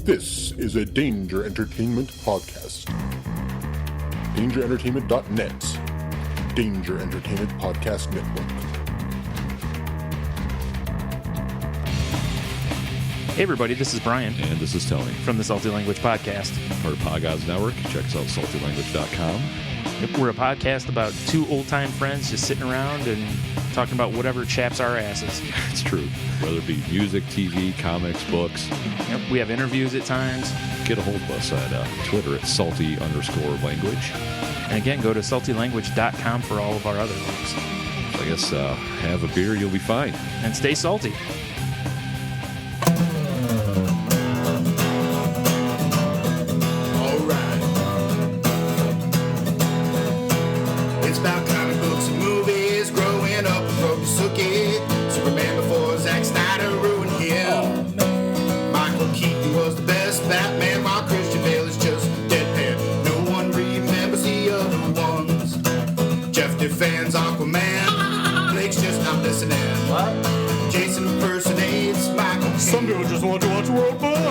This is a Danger Entertainment podcast. DangerEntertainment.net. Danger Entertainment Podcast Network. Hey everybody, this is Brian. And this is Tony. From the Salty Language Podcast. Part of Podgods Network. Check us out at saltylanguage.com. We're a podcast about two old-time friends just sitting around and talking about whatever chaps our asses. It's true. Whether it be music, TV, comics, books. Yep, we have interviews at times. Get a hold of us at Twitter at salty_language. And again, go to saltylanguage.com for all of our other links. So I guess have a beer, you'll be fine. And stay salty.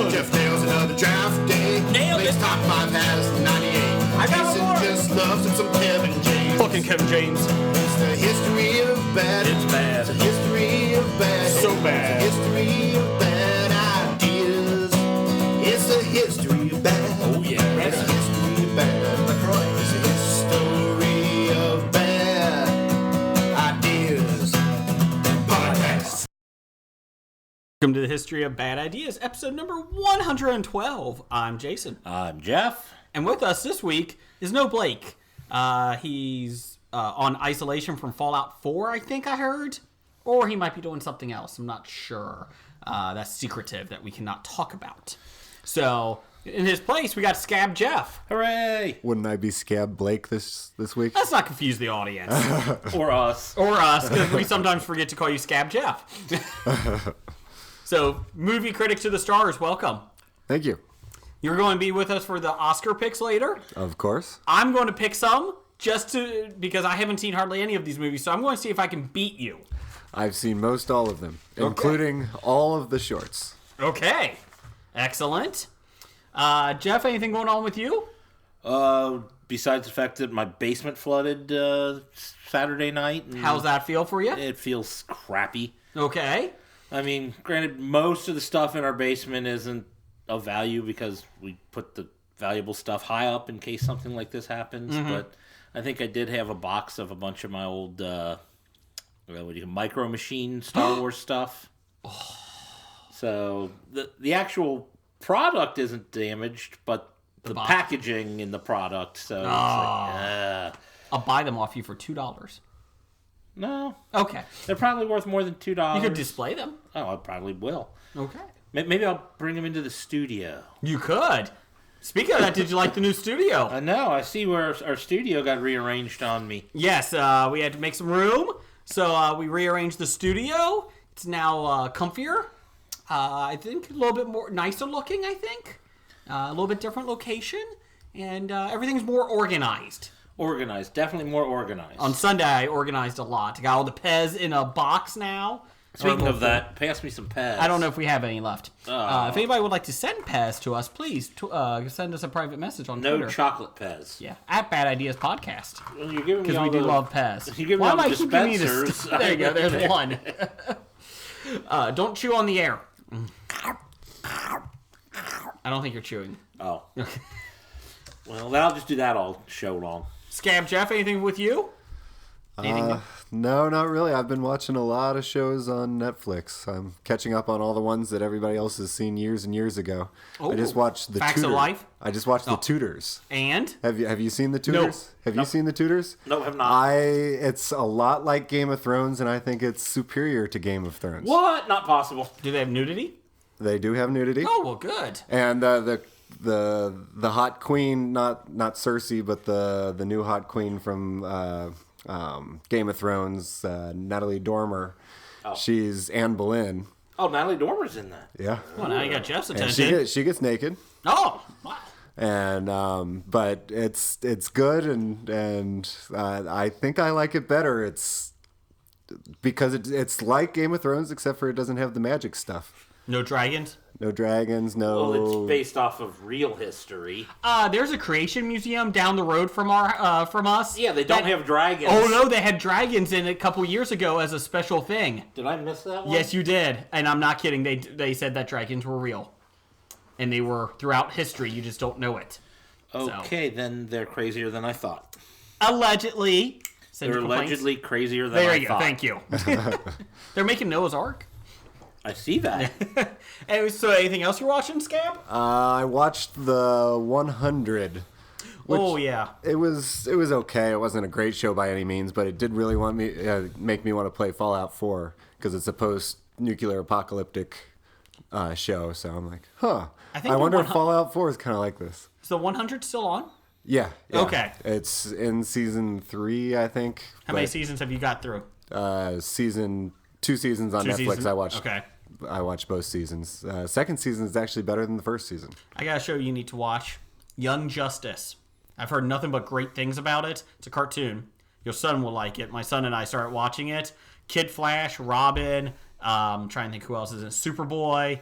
Jeff nails another draft day. Nailed it. Top 5 has 98. I got Jason more. Just loves him some Kevin James. Fucking Kevin James. It's the history of bad. It's bad. It's the history of bad. So bad. It's the history of bad ideas. It's the history of bad. Oh yeah. It's the history of bad. It's the history of bad ideas. Podcast. Welcome to the History of Bad Ideas, episode number 112. I'm Jason. I'm Jeff. And with us this week is no Blake. He's on isolation from Fallout 4, I think I heard. Or he might be doing something else. I'm not sure. That's secretive that we cannot talk about. So, in his place, we got Scab Jeff. Hooray! Wouldn't I be Scab Blake this week? Let's not confuse the audience. Or us. Or us, because we sometimes forget to call you Scab Jeff. So, movie critic to the stars, welcome. Thank you. You're going to be with us for the Oscar picks later. Of course. I'm going to pick some because I haven't seen hardly any of these movies, so I'm going to see if I can beat you. I've seen most all of them, including all of the shorts. Okay. Excellent. Jeff, anything going on with you? Besides the fact that my basement flooded Saturday night. How's that feel for you? It feels crappy. Okay. I mean, granted, most of the stuff in our basement isn't of value because we put the valuable stuff high up in case something like this happens. Mm-hmm. But I think I did have a box of a bunch of my old Micro Machine Star Wars stuff. Oh. So the actual product isn't damaged, but the packaging in the product. So it's like, I'll buy them off you for $2. No. Okay. They're probably worth more than $2. You could display them. Oh, I probably will. Okay. Maybe I'll bring them into the studio. You could. Speaking of that, did you like the new studio? I know. I see where our studio got rearranged on me. Yes, we had to make some room, so we rearranged the studio. It's now comfier. I think a little bit more nicer looking, I think. A little bit different location, and everything's more organized. Organized. Definitely more organized. On Sunday, I organized a lot. Got all the Pez in a box now. Speaking of that, pass me some Pez. I don't know if we have any left. If anybody would like to send Pez to us, please send us a private message on Twitter. No chocolate Pez. Yeah, at Bad Ideas Podcast. Well, you're giving me all because we do love Pez. You're giving me all the dispensers. There you go. There's one. Don't chew on the air. I don't think you're chewing. Oh. Well, then I'll just do that all show long. Scab Jeff, anything with you? No, not really. I've been watching a lot of shows on Netflix. I'm catching up on all the ones that everybody else has seen years and years ago. Oh, I just watched The Facts Tudors. of Life? I just watched The Tudors. And? Have you seen The Tudors? No. Have you seen The Tudors? No, have not. It's a lot like Game of Thrones, and I think it's superior to Game of Thrones. What? Not possible. Do they have nudity? They do have nudity. Oh, well, good. And the hot queen, not Cersei, but the new hot queen from Game of Thrones, Natalie Dormer. Oh. She's Anne Boleyn. Oh, Natalie Dormer's in that. Yeah. Well, now you got Jeff's attention. And she gets naked. Oh, wow. And but it's good, and I think I like it better. It's because it's like Game of Thrones, except for it doesn't have the magic stuff. No dragons? No dragons, no... Well, it's based off of real history. There's a creation museum down the road from us. Yeah, they don't have dragons. Oh, no, they had dragons in it a couple years ago as a special thing. Did I miss that one? Yes, you did. And I'm not kidding. They said that dragons were real. And they were throughout history. You just don't know it. Okay, then they're crazier than I thought. Allegedly. They're allegedly crazier than there I you thought. go. Thank you. They're making Noah's Ark. I see that. And so, anything else you're watching, Scab? I watched the 100. Oh yeah. It was okay. It wasn't a great show by any means, but it did really make me want to play Fallout 4 because it's a post-nuclear apocalyptic show. So I'm like, I wonder if Fallout 4 is kind of like this. Is the 100 still on? Yeah. Okay. It's in season 3, I think. How many seasons have you got through? 2 seasons on Netflix. Seasons? I watched both seasons. Second season is actually better than the first season. I got a show you need to watch. Young Justice. I've heard nothing but great things about it. It's a cartoon. Your son will like it. My son and I started watching it. Kid Flash, Robin, trying to think who else is in it. Superboy,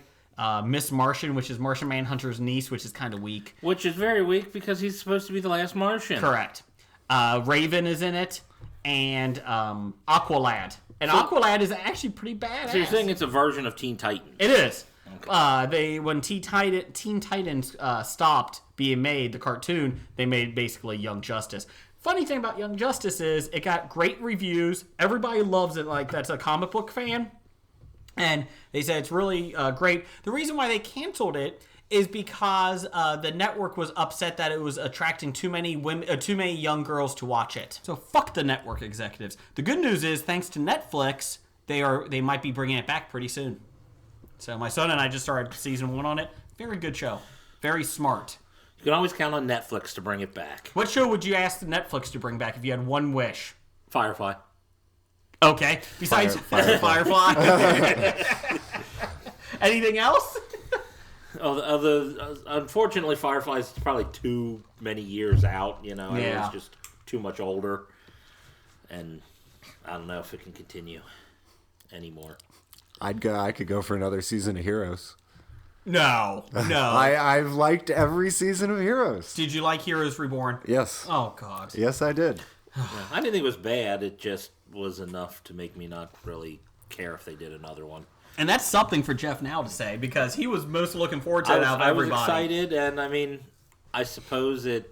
Miss Martian, which is Martian Manhunter's niece, which is kind of weak. Which is very weak because he's supposed to be the last Martian. Correct. Raven is in it, and Aqualad. And Aqualad is actually pretty badass. So you're saying it's a version of Teen Titans? It is. Okay. When Teen Titans stopped being made, the cartoon, they made basically Young Justice. Funny thing about Young Justice is it got great reviews. Everybody loves it. Like, that's a comic book fan. And they said it's really great. The reason why they canceled it is because the network was upset that it was attracting too many women, too many young girls to watch it. So fuck the network executives. The good news is, thanks to Netflix, they might be bringing it back pretty soon. So my son and I just started season 1 on it. Very good show. Very smart. You can always count on Netflix to bring it back. What show would you ask Netflix to bring back if you had one wish? Firefly. Okay. Besides Firefly. Anything else? Unfortunately, Firefly's probably too many years out. You know, Yeah. It's just too much older, and I don't know if it can continue anymore. I could go for another season of Heroes. No. I've liked every season of Heroes. Did you like Heroes Reborn? Yes. Oh, God. Yes, I did. I didn't think it was bad. It just was enough to make me not really care if they did another one. And that's something for Jeff now to say, because he was most looking forward to it out of everybody. I was excited, and I mean, I suppose it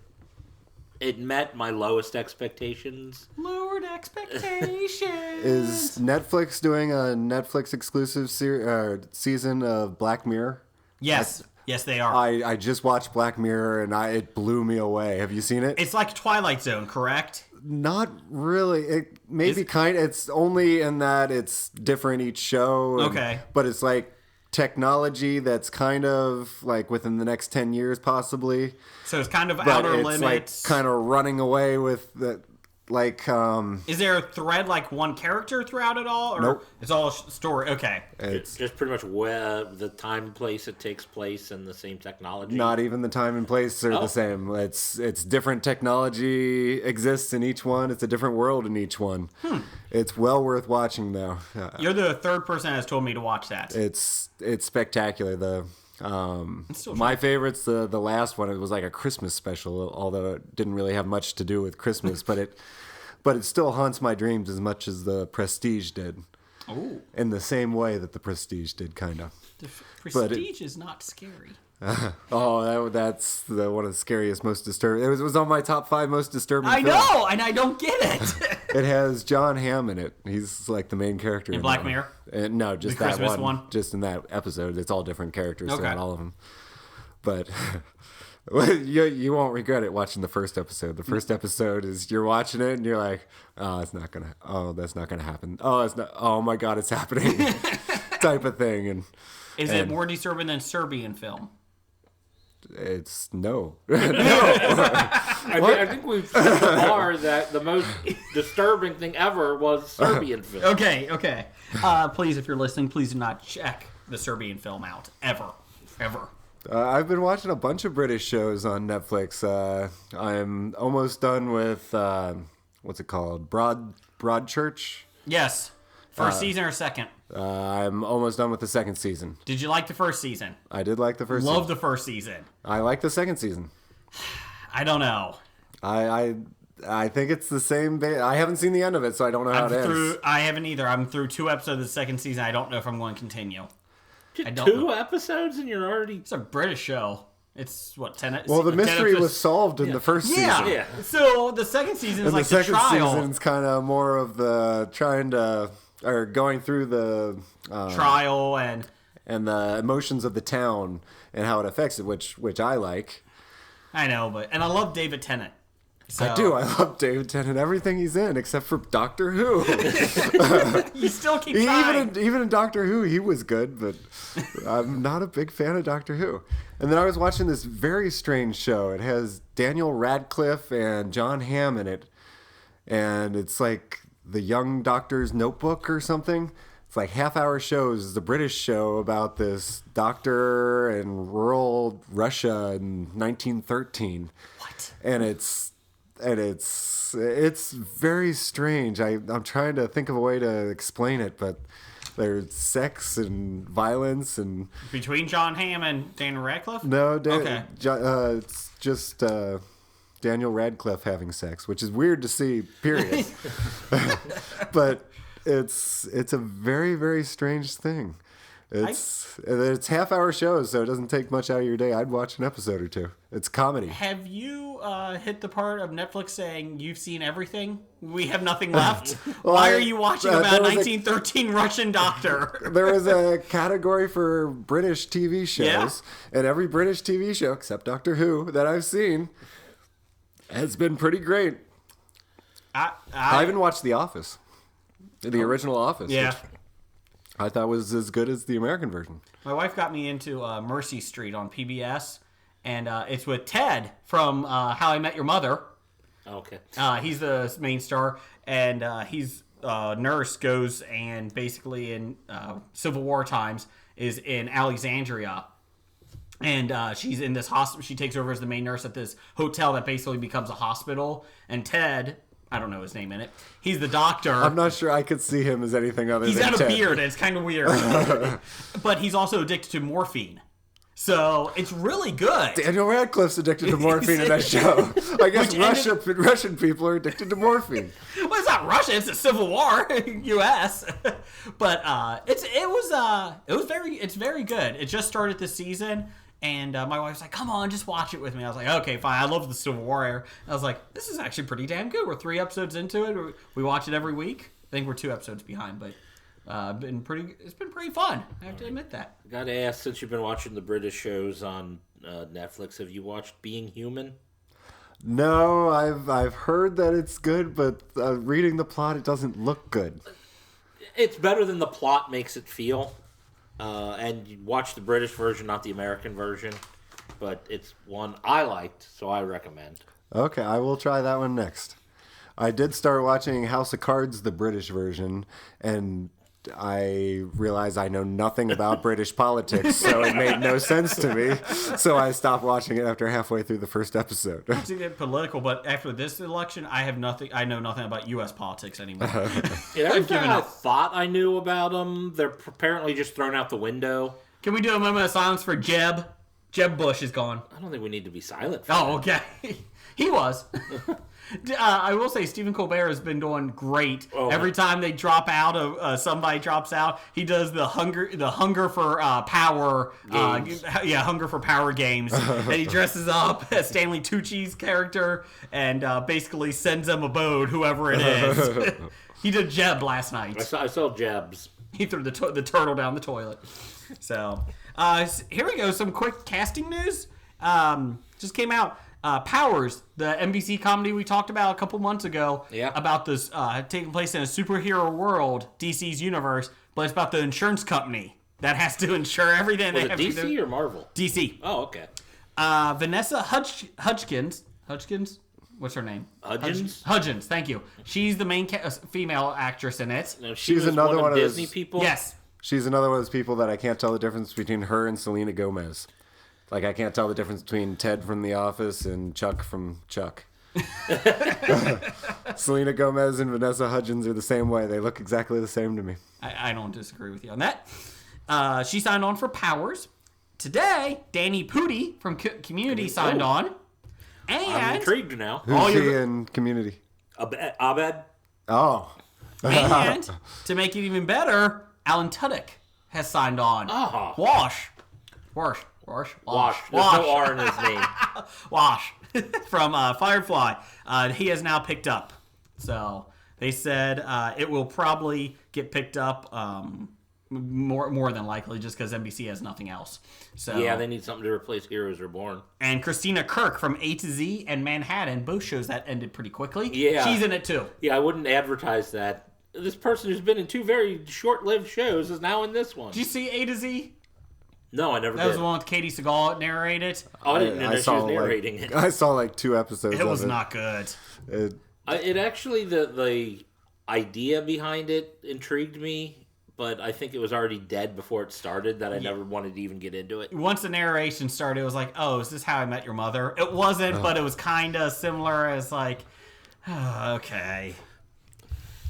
met my lowest expectations. Lowered expectations. Is Netflix doing a Netflix exclusive season of Black Mirror? Yes. Yes, they are. I just watched Black Mirror, and it blew me away. Have you seen it? It's like Twilight Zone, correct? Not really. It maybe kind of. It's only in that it's different each show. Okay. But it's like technology that's kind of like within the next 10 years possibly. So it's kind of But outer it's limits. like kind of running away with the Is there a thread like one character throughout it all? Or Nope. It's all a story. Okay. it's Just pretty much where the time and place it takes place and the same technology. not even the time and place are the same. It's different technology exists in each one. It's a different world in each one. It's well worth watching though. You're the third person that has told me to watch that. It's spectacular. My favorite's the last one. It was like a Christmas special, although it didn't really have much to do with Christmas, but it still haunts my dreams as much as the Prestige did. Oh. In the same way that the Prestige did, kind of. The Prestige is not scary. That's one of the scariest, most disturbing. It was on my top 5 most disturbing. I know, and I don't get it. It has John Hamm in it. He's like the main character In in Black that one. Mirror? No, just The that Christmas one? Just in that episode. It's all different characters Okay. throughout all of them. But you won't regret it watching the first episode. The first episode is you're watching it and you're like, that's not gonna happen. Oh my God, it's happening. Type of thing. And Is it more disturbing than Serbian film? it's no. I think we've set the bar that the most disturbing thing ever was Serbian film. Okay. Please, if you're listening, please do not check the Serbian film out. Ever. I've been watching a bunch of British shows on Netflix. I'm almost done with what's it called? Broadchurch. Yes. First season or second? I'm almost done with the second season. Did you like the first season? I did like the first season. Love the first season. I like the second season. I don't know. I think it's the same. I haven't seen the end of it, so I don't know how it ends. I haven't either. I'm through 2 episodes of the second season. I don't know if I'm going to continue. I don't 2 know. episodes and you're already... It's a British show. It's, what, 10... Well, the mystery was solved in the first season. Yeah. So the second season is like the trial. The second season's kind of more of the going through the... trial and the emotions of the town and how it affects it, which I like. I know, and I love David Tennant. So. I do. I love David Tennant, everything he's in, except for Doctor Who. You still keep trying. Even in Doctor Who, he was good, but I'm not a big fan of Doctor Who. And then I was watching this very strange show. It has Daniel Radcliffe and John Hamm in it, and it's like the Young Doctor's Notebook or something. It's like half-hour shows. It's a British show about this doctor in rural Russia in 1913. What? And it's very strange. I'm trying to think of a way to explain it, but there's sex and violence and between John Hamm and Daniel Radcliffe. No, okay. It's just Daniel Radcliffe having sex, which is weird to see. Period. But it's a very, very strange thing. It's half-hour shows, so it doesn't take much out of your day. I'd watch an episode or two. It's comedy. Have you hit the part of Netflix saying you've seen everything? We have nothing left. Why are you watching about 1913 Russian doctor? There was a category for British TV shows, and every British TV show except Doctor Who that I've seen has been pretty great. I even watched The Office, the original Office. Yeah. Which I thought was as good as the American version. My wife got me into Mercy Street on PBS, and it's with Ted from How I Met Your Mother. Okay. He's the main star, and he's nurse goes and basically in Civil War times is in Alexandria. And she's in this hospital. She takes over as the main nurse at this hotel that basically becomes a hospital. And Ted... I don't know his name in it. He's the doctor. I'm not sure I could see him as anything other than Ted. He's got a Ted. beard, and it's kind of weird. But he's also addicted to morphine. So it's really good. Daniel Radcliffe's addicted to morphine in that show. I guess Russian people are addicted to morphine. Well, it's not Russia. It's a Civil War, U.S. But it's very good. It just started this season. And my wife's like, come on, just watch it with me. I was like, okay, fine. I love the Civil War era. I was like, this is actually pretty damn good. We're 3 episodes into it. We watch it every week. I think we're 2 episodes behind, but it's been pretty fun. I have to admit that. I gotta ask, since you've been watching the British shows on Netflix, have you watched Being Human? No, I've heard that it's good, but reading the plot, it doesn't look good. It's better than the plot makes it feel. And you watch the British version, not the American version. But it's one I liked, so I recommend. Okay, I will try that one next. I did start watching House of Cards, the British version, and I realized I know nothing about British politics, so it made no sense to me. So I stopped watching it after halfway through the first episode. Not to get political, but after this election, I know nothing about U.S. politics anymore. Everything I thought I knew about them, they're apparently just thrown out the window. Can we do a moment of silence for Jeb? Jeb Bush is gone. I don't think we need to be silent for Oh, that. okay. He was. I will say Stephen Colbert has been doing great. Oh, Every time they drop out, somebody drops out, he does the hunger for power. Hunger for power games. And he dresses up as Stanley Tucci's character and basically sends them a boat, whoever it is. He did Jeb last night. I saw Jebs. He threw the turtle down the toilet. So here we go. Some quick casting news. Just came out. Powers, the NBC comedy we talked about a couple months ago, about this taking place in a superhero world, DC's universe, but it's about the insurance company that has to insure everything. Was it DC or Marvel? DC. Oh, okay. Vanessa Hudgens. What's her name? Hudgens. Thank you. She's the main female actress in it. No, She's another one of Disney those people. Yes. She's another one of those people that I can't tell the difference between her and Selena Gomez. Like, I can't tell the difference between Ted from The Office and Chuck from Chuck. Selena Gomez and Vanessa Hudgens are the same way. They look exactly the same to me. I don't disagree with you on that. She signed on for Powers. Today, Danny Pudi from Community signed on. And I'm intrigued now. Who's she in Community? Abed? Oh. And to make it even better, Alan Tudyk has signed on. Oh. Wash. There's no R in his name. Wash from Firefly. He has now picked up. So they said it will probably get picked up more than likely just because NBC has nothing else. So Yeah, they need something to replace Heroes Reborn. And Christina Kirk from A to Z and Manhattan, both shows that ended pretty quickly. Yeah. She's in it too. Yeah, I wouldn't advertise that. This person who's been in 2 very short-lived shows is now in this one. Did you see A to Z? No, I never That did. was the one with Katie Sagal narrated. Oh, I didn't know she was narrating it. I saw like 2 episodes. It was of it. not good. It actually, the idea behind it intrigued me, but I think it was already dead before it started that I never wanted to even get into it. Once the narration started, it was like, oh, is this How I Met Your Mother? It wasn't, but it was kind of similar as like, oh, okay.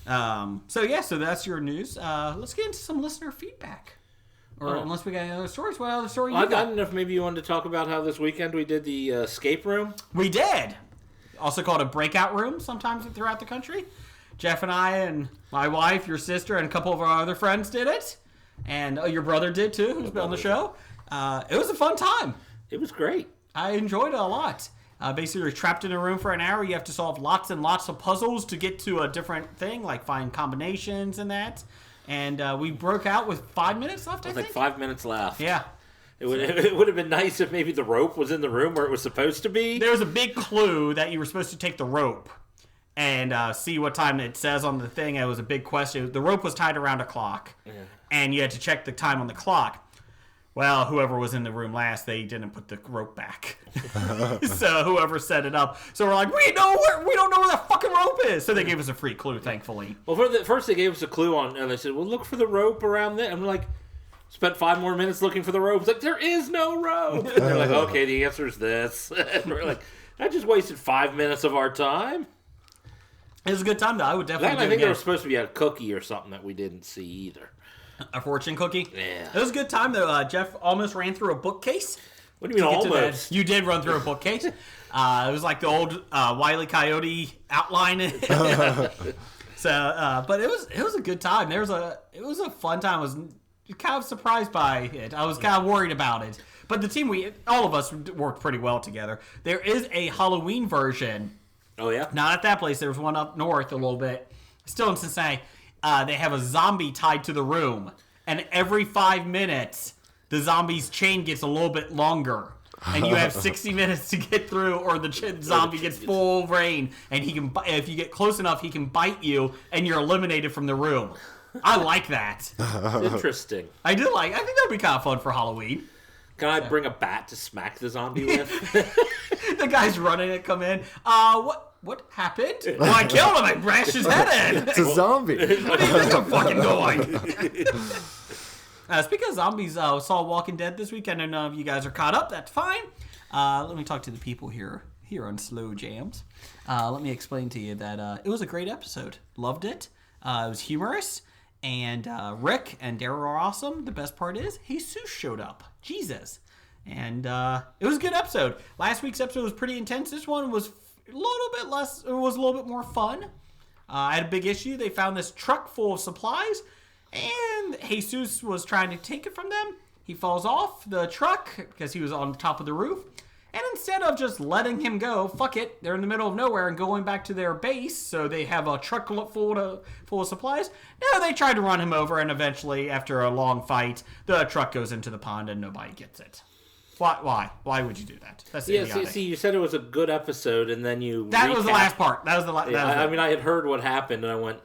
So that's your news. Let's get into some listener feedback. Or unless we got any other stories, what other story you I got? don't know if maybe you wanted to talk about how this weekend we did the escape room. We did. Also called a breakout room sometimes throughout the country. Jeff and I and my wife, your sister, and a couple of our other friends did it. And your brother did too, who's been on the show. It was a fun time. It was great. I enjoyed it a lot. Basically, you're trapped in a room for an hour. You have to solve lots and lots of puzzles to get to a different thing, like find combinations and that. And we broke out with 5 minutes left, I think. Like 5 minutes left. Yeah. It would have been nice if maybe the rope was in the room where it was supposed to be. There was a big clue that you were supposed to take the rope and see what time it says on the thing. It was a big question. The rope was tied around a clock, and you had to check the time on the clock. Well, whoever was in the room last, they didn't put the rope back. So whoever set it up. So we're like, we don't know where that fucking rope is. So they gave us a free clue, thankfully. Well, first they gave us a clue on, and they said, well, look for the rope around there. And we're like, spent 5 more minutes looking for the rope. It's like, there is no rope. And they're like, okay, the answer is this. And we're like, I just wasted 5 minutes of our time. It was a good time, though. I would definitely do I it think there again. was supposed to be a cookie or something that we didn't see either. A fortune cookie? Yeah. It was a good time, though. Jeff almost ran through a bookcase. What do you mean almost? You did run through a bookcase. It was like the old Wile E. Coyote outline. But it was a good time. It was a fun time. I was kind of surprised by it. I was kind of worried about it. But the team, all of us worked pretty well together. There is a Halloween version. Oh, yeah? Not at that place. There was one up north a little bit. Still in Cincinnati. They have a zombie tied to the room. And every 5 minutes, the zombie's chain gets a little bit longer. And you have 60 minutes to get through, or the zombie gets full reign. And if you get close enough, he can bite you, and you're eliminated from the room. I like that. Interesting. I think that would be kind of fun for Halloween. Can I bring a bat to smack the zombie with? The guys running it come in. What happened? Well, I killed him. I bashed his head in. It's a zombie. What do you think I'm fucking doing? Speaking of zombies, saw Walking Dead this week. I don't know if you guys are caught up. That's fine. Let me talk to the people here on Slow Jams. Let me explain to you that it was a great episode. Loved it. It was humorous. And Rick and Daryl are awesome. The best part is Jesus showed up. Jesus. And it was a good episode. Last week's episode was pretty intense. This one was a little bit less. It was a little bit more fun. I had a big issue. They found this truck full of supplies, and Jesus was trying to take it from them. He falls off the truck because he was on top of the roof. And instead of just letting him go, fuck it, they're in the middle of nowhere and going back to their base, so they have a truck full of supplies. No, they tried to run him over, and eventually, after a long fight, the truck goes into the pond and nobody gets it. Why? Why would you do that? That's idiotic. See, you said it was a good episode, and then you That was the last part. That was the last. I mean, I had heard what happened, and I went,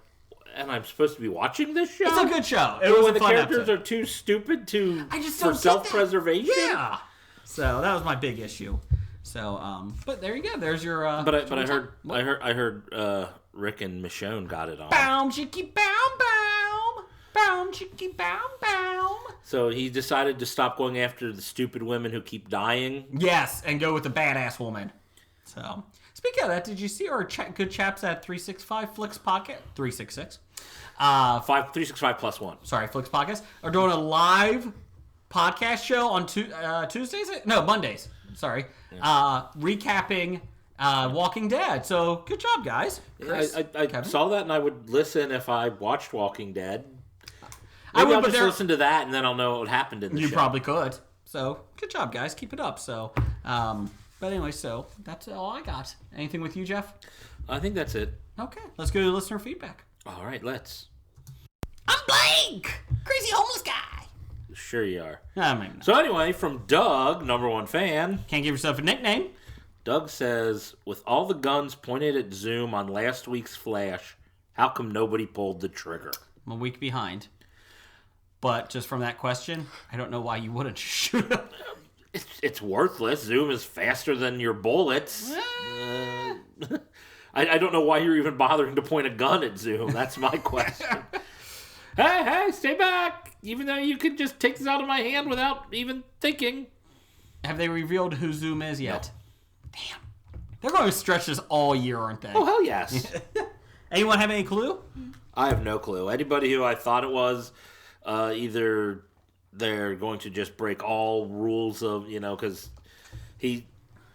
and I'm supposed to be watching this show? It's a good show. It So was when a the fun characters episode. are too stupid don't for get self-preservation? that. Yeah. So that was my big issue. So, but there you go. There's your. But I heard Rick and Michonne got it on. Boom, chicky, boom, boom. Boom, chicky, boom, boom. So he decided to stop going after the stupid women who keep dying. Yes, and go with the badass woman. So, speaking of that, did you see our good chaps at 365 Flicks Pocket? 366. 365 plus one. Sorry, Flicks Podcast are doing a live podcast show on Tuesdays? No, Mondays. Sorry. Recapping Walking Dead. So, good job, guys. Chris, I saw that and I would listen if I watched Walking Dead. Maybe I'll just listen to that and then I'll know what happened in the show. You probably could. So, good job, guys. Keep it up. So, but anyway, so that's all I got. Anything with you, Jeff? I think that's it. Okay. Let's go to listener feedback. All right, let's. I'm Blake! Crazy homeless guy. Sure you are. Maybe not. So anyway, from Doug, #1 fan. Can't give yourself a nickname. Doug says, with all the guns pointed at Zoom on last week's Flash, how come nobody pulled the trigger? I'm a week behind. But just from that question, I don't know why you wouldn't shoot him. It's worthless. Zoom is faster than your bullets. I don't know why you're even bothering to point a gun at Zoom. That's my question. Hey, stay back. Even though you could just take this out of my hand without even thinking. Have they revealed who Zoom is yet? No. Damn. They're going to stretch this all year, aren't they? Oh, hell yes. Anyone have any clue? I have no clue. Anybody who I thought it was, either they're going to just break all rules of, because he's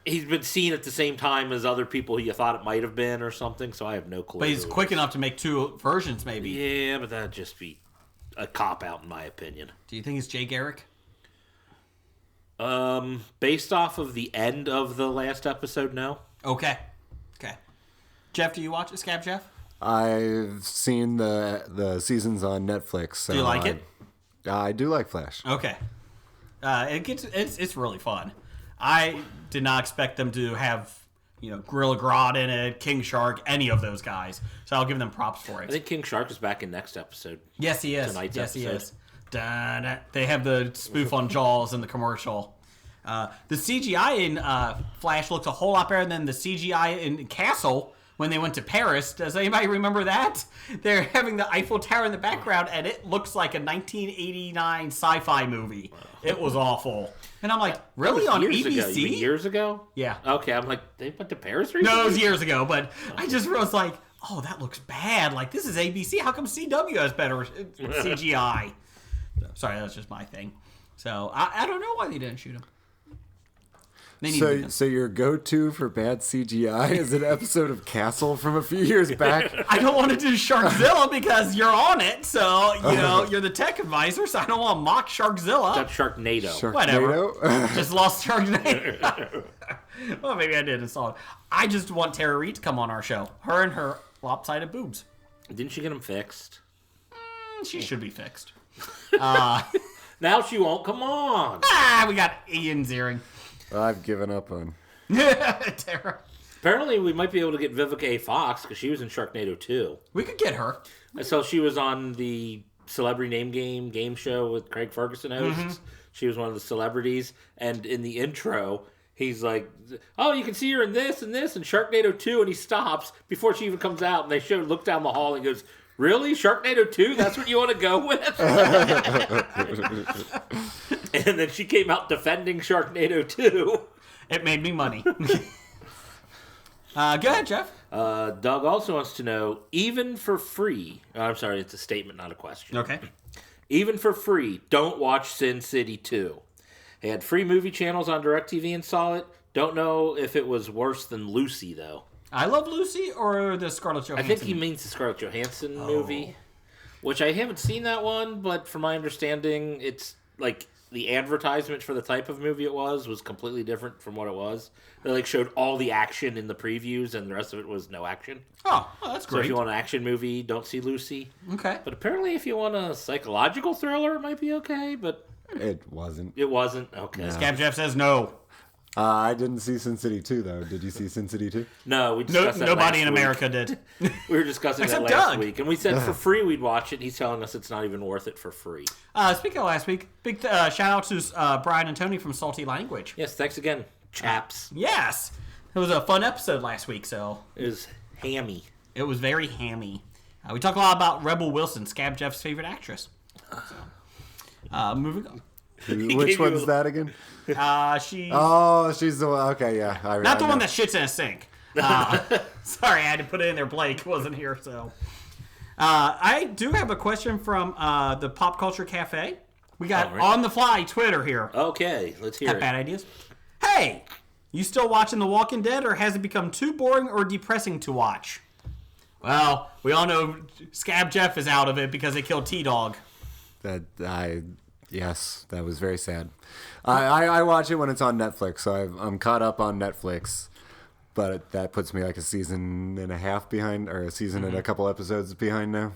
been seen at the same time as other people you thought it might have been or something, so I have no clue. But he's quick enough to make two versions, maybe. Yeah, but that'd just be a cop-out, in my opinion. Do you think it's Jay Garrick? Based off of the end of the last episode, no. Okay. Jeff, do you watch it, Scab Jeff? I've seen the seasons on Netflix. So do you like it? I do like Flash. Okay. It's really fun. I did not expect them to have, Gorilla Grodd in it, King Shark, any of those guys. So I'll give them props for it. I think King Shark is back in next episode. Yes, he is. Tonight's yes, episode. He is. Da-da. They have the spoof on Jaws in the commercial. The CGI in Flash looks a whole lot better than the CGI in Castle when they went to Paris. Does anybody remember that? They're having the Eiffel Tower in the background, and it looks like a 1989 sci-fi movie. Wow. It was awful. And I'm like, really? On years ABC? Ago. You mean years ago? Yeah. Okay, I'm like, they went to Paris recently? No, it was years ago, but I just was like, oh, that looks bad. Like, this is ABC. How come CW has better CGI? Sorry, that's just my thing. So, I don't know why they didn't shoot him. So your go-to for bad CGI is an episode of Castle from a few years back? I don't want to do Sharkzilla because you're on it, so, you're the tech advisor, so I don't want to mock Sharkzilla. That's Sharknado. Whatever. Just lost Sharknado. Well, maybe I did install it. I just want Tara Reid to come on our show. Her and her lopsided boobs. Didn't she get them fixed? She should be fixed. Now she won't. Come on. We got Ian Ziering. I've given up on Tara. Apparently, we might be able to get Vivica A. Fox because she was in Sharknado 2. We could get her. I saw she was on the Celebrity Name game show with Craig Ferguson hosts. Mm-hmm. She was one of the celebrities. And in the intro, he's like, oh, you can see her in this and this and Sharknado 2. And he stops before she even comes out. And they look down the hall and he goes, really? Sharknado 2? That's what you want to go with? And then she came out defending Sharknado 2. It made me money. Go ahead, Jeff. Doug also wants to know, even for free... I'm sorry, it's a statement, not a question. Okay. Even for free, don't watch Sin City 2. They had free movie channels on DirecTV and saw it. Don't know if it was worse than Lucy, though. I Love Lucy or the Scarlett Johansson? I think he means the Scarlett Johansson movie, which I haven't seen that one, but from my understanding, it's like the advertisement for the type of movie it was completely different from what it was. They showed all the action in the previews, and the rest of it was no action. Oh, well, that's great. So if you want an action movie, don't see Lucy. Okay. But apparently, if you want a psychological thriller, it might be okay. But it wasn't. It wasn't okay. Scab Jeff says no. I didn't see Sin City 2, though. Did you see Sin City 2? No, we discussed that nobody in last America did. We were discussing that last Doug. week, and we said for free we'd watch it. He's telling us it's not even worth it for free. Speaking of last week, big shout out to Brian and Tony from Salty Language. Yes, thanks again, chaps. Yes. It was a fun episode last week, so. It was hammy. It was very hammy. We talked a lot about Rebel Wilson, Scab Jeff's favorite actress. So, moving on. Which one's that again? She's She's the one. Okay, yeah. not the one that shits in a sink. Sorry, I had to put it in there. Blake wasn't here, so. I do have a question from the Pop Culture Cafe. We got on the fly Twitter here. Okay, let's hear it. Bad ideas. Hey, you still watching The Walking Dead, or has it become too boring or depressing to watch? Well, we all know Scab Jeff is out of it because they killed T-Dog. Yes, that was very sad. I watch it when it's on Netflix, so I'm caught up on Netflix. But that puts me like a season and a half behind, or a season and a couple episodes behind now.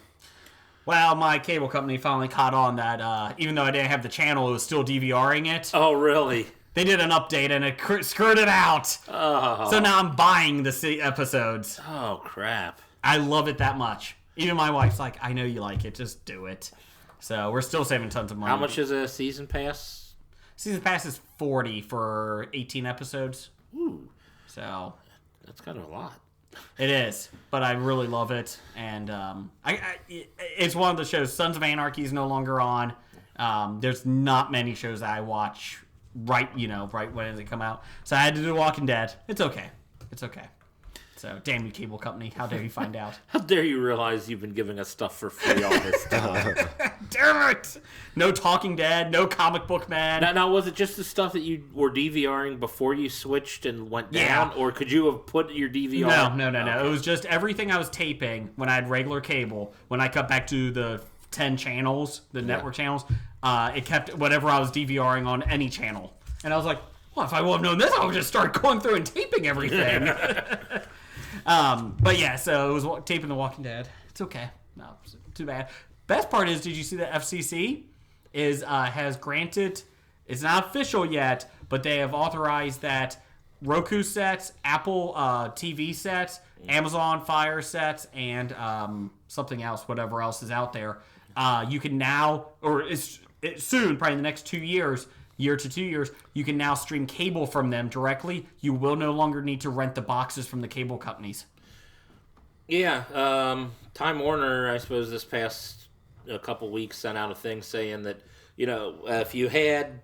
Well, my cable company finally caught on that even though I didn't have the channel, it was still DVRing it. Oh, really? They did an update and it screwed it out. Oh. So now I'm buying the episodes. Oh, crap. I love it that much. Even my wife's like, I know you like it, just do it. So we're still saving tons of money. How much is a season pass? Season pass is $40 for 18 episodes. Ooh. So That's kind of a lot. it is, but I really love it, and it's one of the shows. Sons of Anarchy is no longer on. There's not many shows that I watch right when they come out. So I had to do Walking Dead. It's okay. So damn you, cable company! How dare you find out? How dare you realize you've been giving us stuff for free all this time? Damn it! No Talking Dead, no Comic Book Man. Now, was it just the stuff that you were DVRing before you switched and went down? Or could you have put your DVR? No. Okay. It was just everything I was taping when I had regular cable. When I cut back to the 10 channels, the network channels, it kept whatever I was DVRing on any channel. And I was like, well, if I would have known this, I would just start going through and taping everything. But yeah, so it was taping The Walking Dead. It's okay. No, it's too bad. Best part is, did you see the FCC has granted, it's not official yet, but they have authorized that Roku sets, Apple TV sets, Amazon Fire sets, and something else, whatever else is out there, you can now, or it's soon, probably in the next 2 years, year to 2 years, you can now stream cable from them directly. You will no longer need to rent the boxes from the cable companies. Yeah, Time Warner, I suppose, this past a couple weeks sent out a thing saying that, if you had,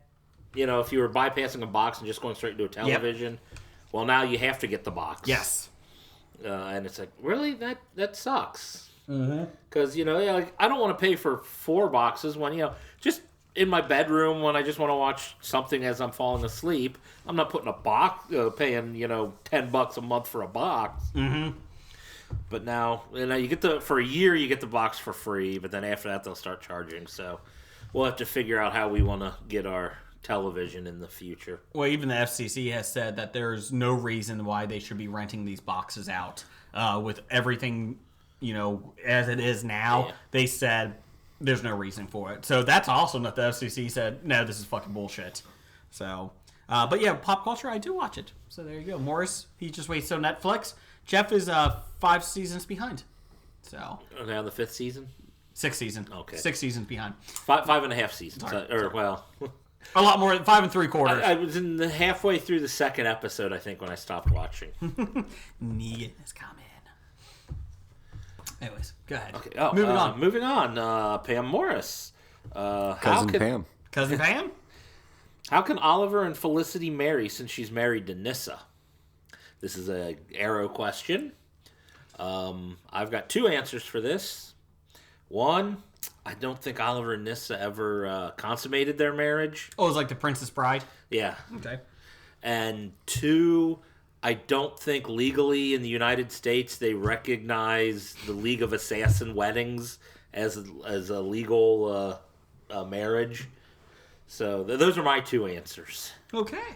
if you were bypassing a box and just going straight to a television, well, now you have to get the box. Yes. And it's like, really? That sucks. Because, I don't want to pay for 4 boxes when, just in my bedroom when I just want to watch something as I'm falling asleep. I'm not putting a box, paying, $10 a month for a box. Mm-hmm. But now, you get for a year, you get the box for free, but then after that, they'll start charging. So we'll have to figure out how we want to get our television in the future. Well, even the FCC has said that there's no reason why they should be renting these boxes out. With everything, as it is now, they said there's no reason for it. So that's awesome that the FCC said, no, this is fucking bullshit. So, but yeah, pop culture, I do watch it. So there you go. Morris, he just waits till Netflix. Jeff is 5 seasons behind. So okay, on the 5th season? 6th season. Okay. 6 seasons behind. 5.5 seasons. Sorry. Well... a lot more than 5 3/4. I was in the halfway through the 2nd episode, I think, when I stopped watching. Negan is coming. Anyways, go ahead. Okay. Moving on. Pam Morris. Pam. Cousin Pam? How can Oliver and Felicity marry since she's married to Nyssa? This is a Arrow question. I've got 2 answers for this. One, I don't think Oliver and Nyssa ever consummated their marriage. Oh, it was like the Princess Bride? Yeah. Okay. And 2, I don't think legally in the United States they recognize the League of Assassin weddings as a legal marriage. So those are my 2 answers. Okay.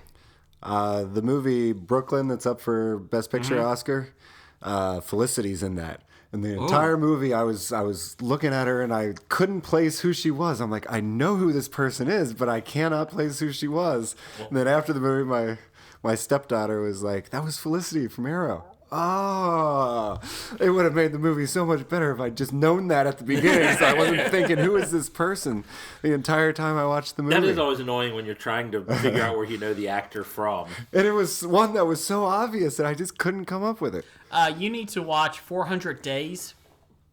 The movie Brooklyn that's up for Best Picture Oscar, Felicity's in that. And the entire movie, I was looking at her and I couldn't place who she was. I'm like, I know who this person is, but I cannot place who she was. And then after the movie, my stepdaughter was like, that was Felicity from Arrow. Oh, it would have made the movie so much better if I'd just known that at the beginning. So I wasn't thinking, who is this person the entire time I watched the movie. That is always annoying when you're trying to figure out where you know the actor from. And it was one that was so obvious that I just couldn't come up with it. You need to watch 400 Days.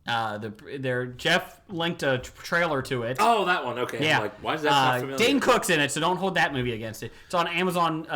Jeff linked a trailer to it. Oh, that one. Okay. Yeah. I'm like, why is that not familiar? Dane Cook's in it, so don't hold that movie against it. It's on Amazon.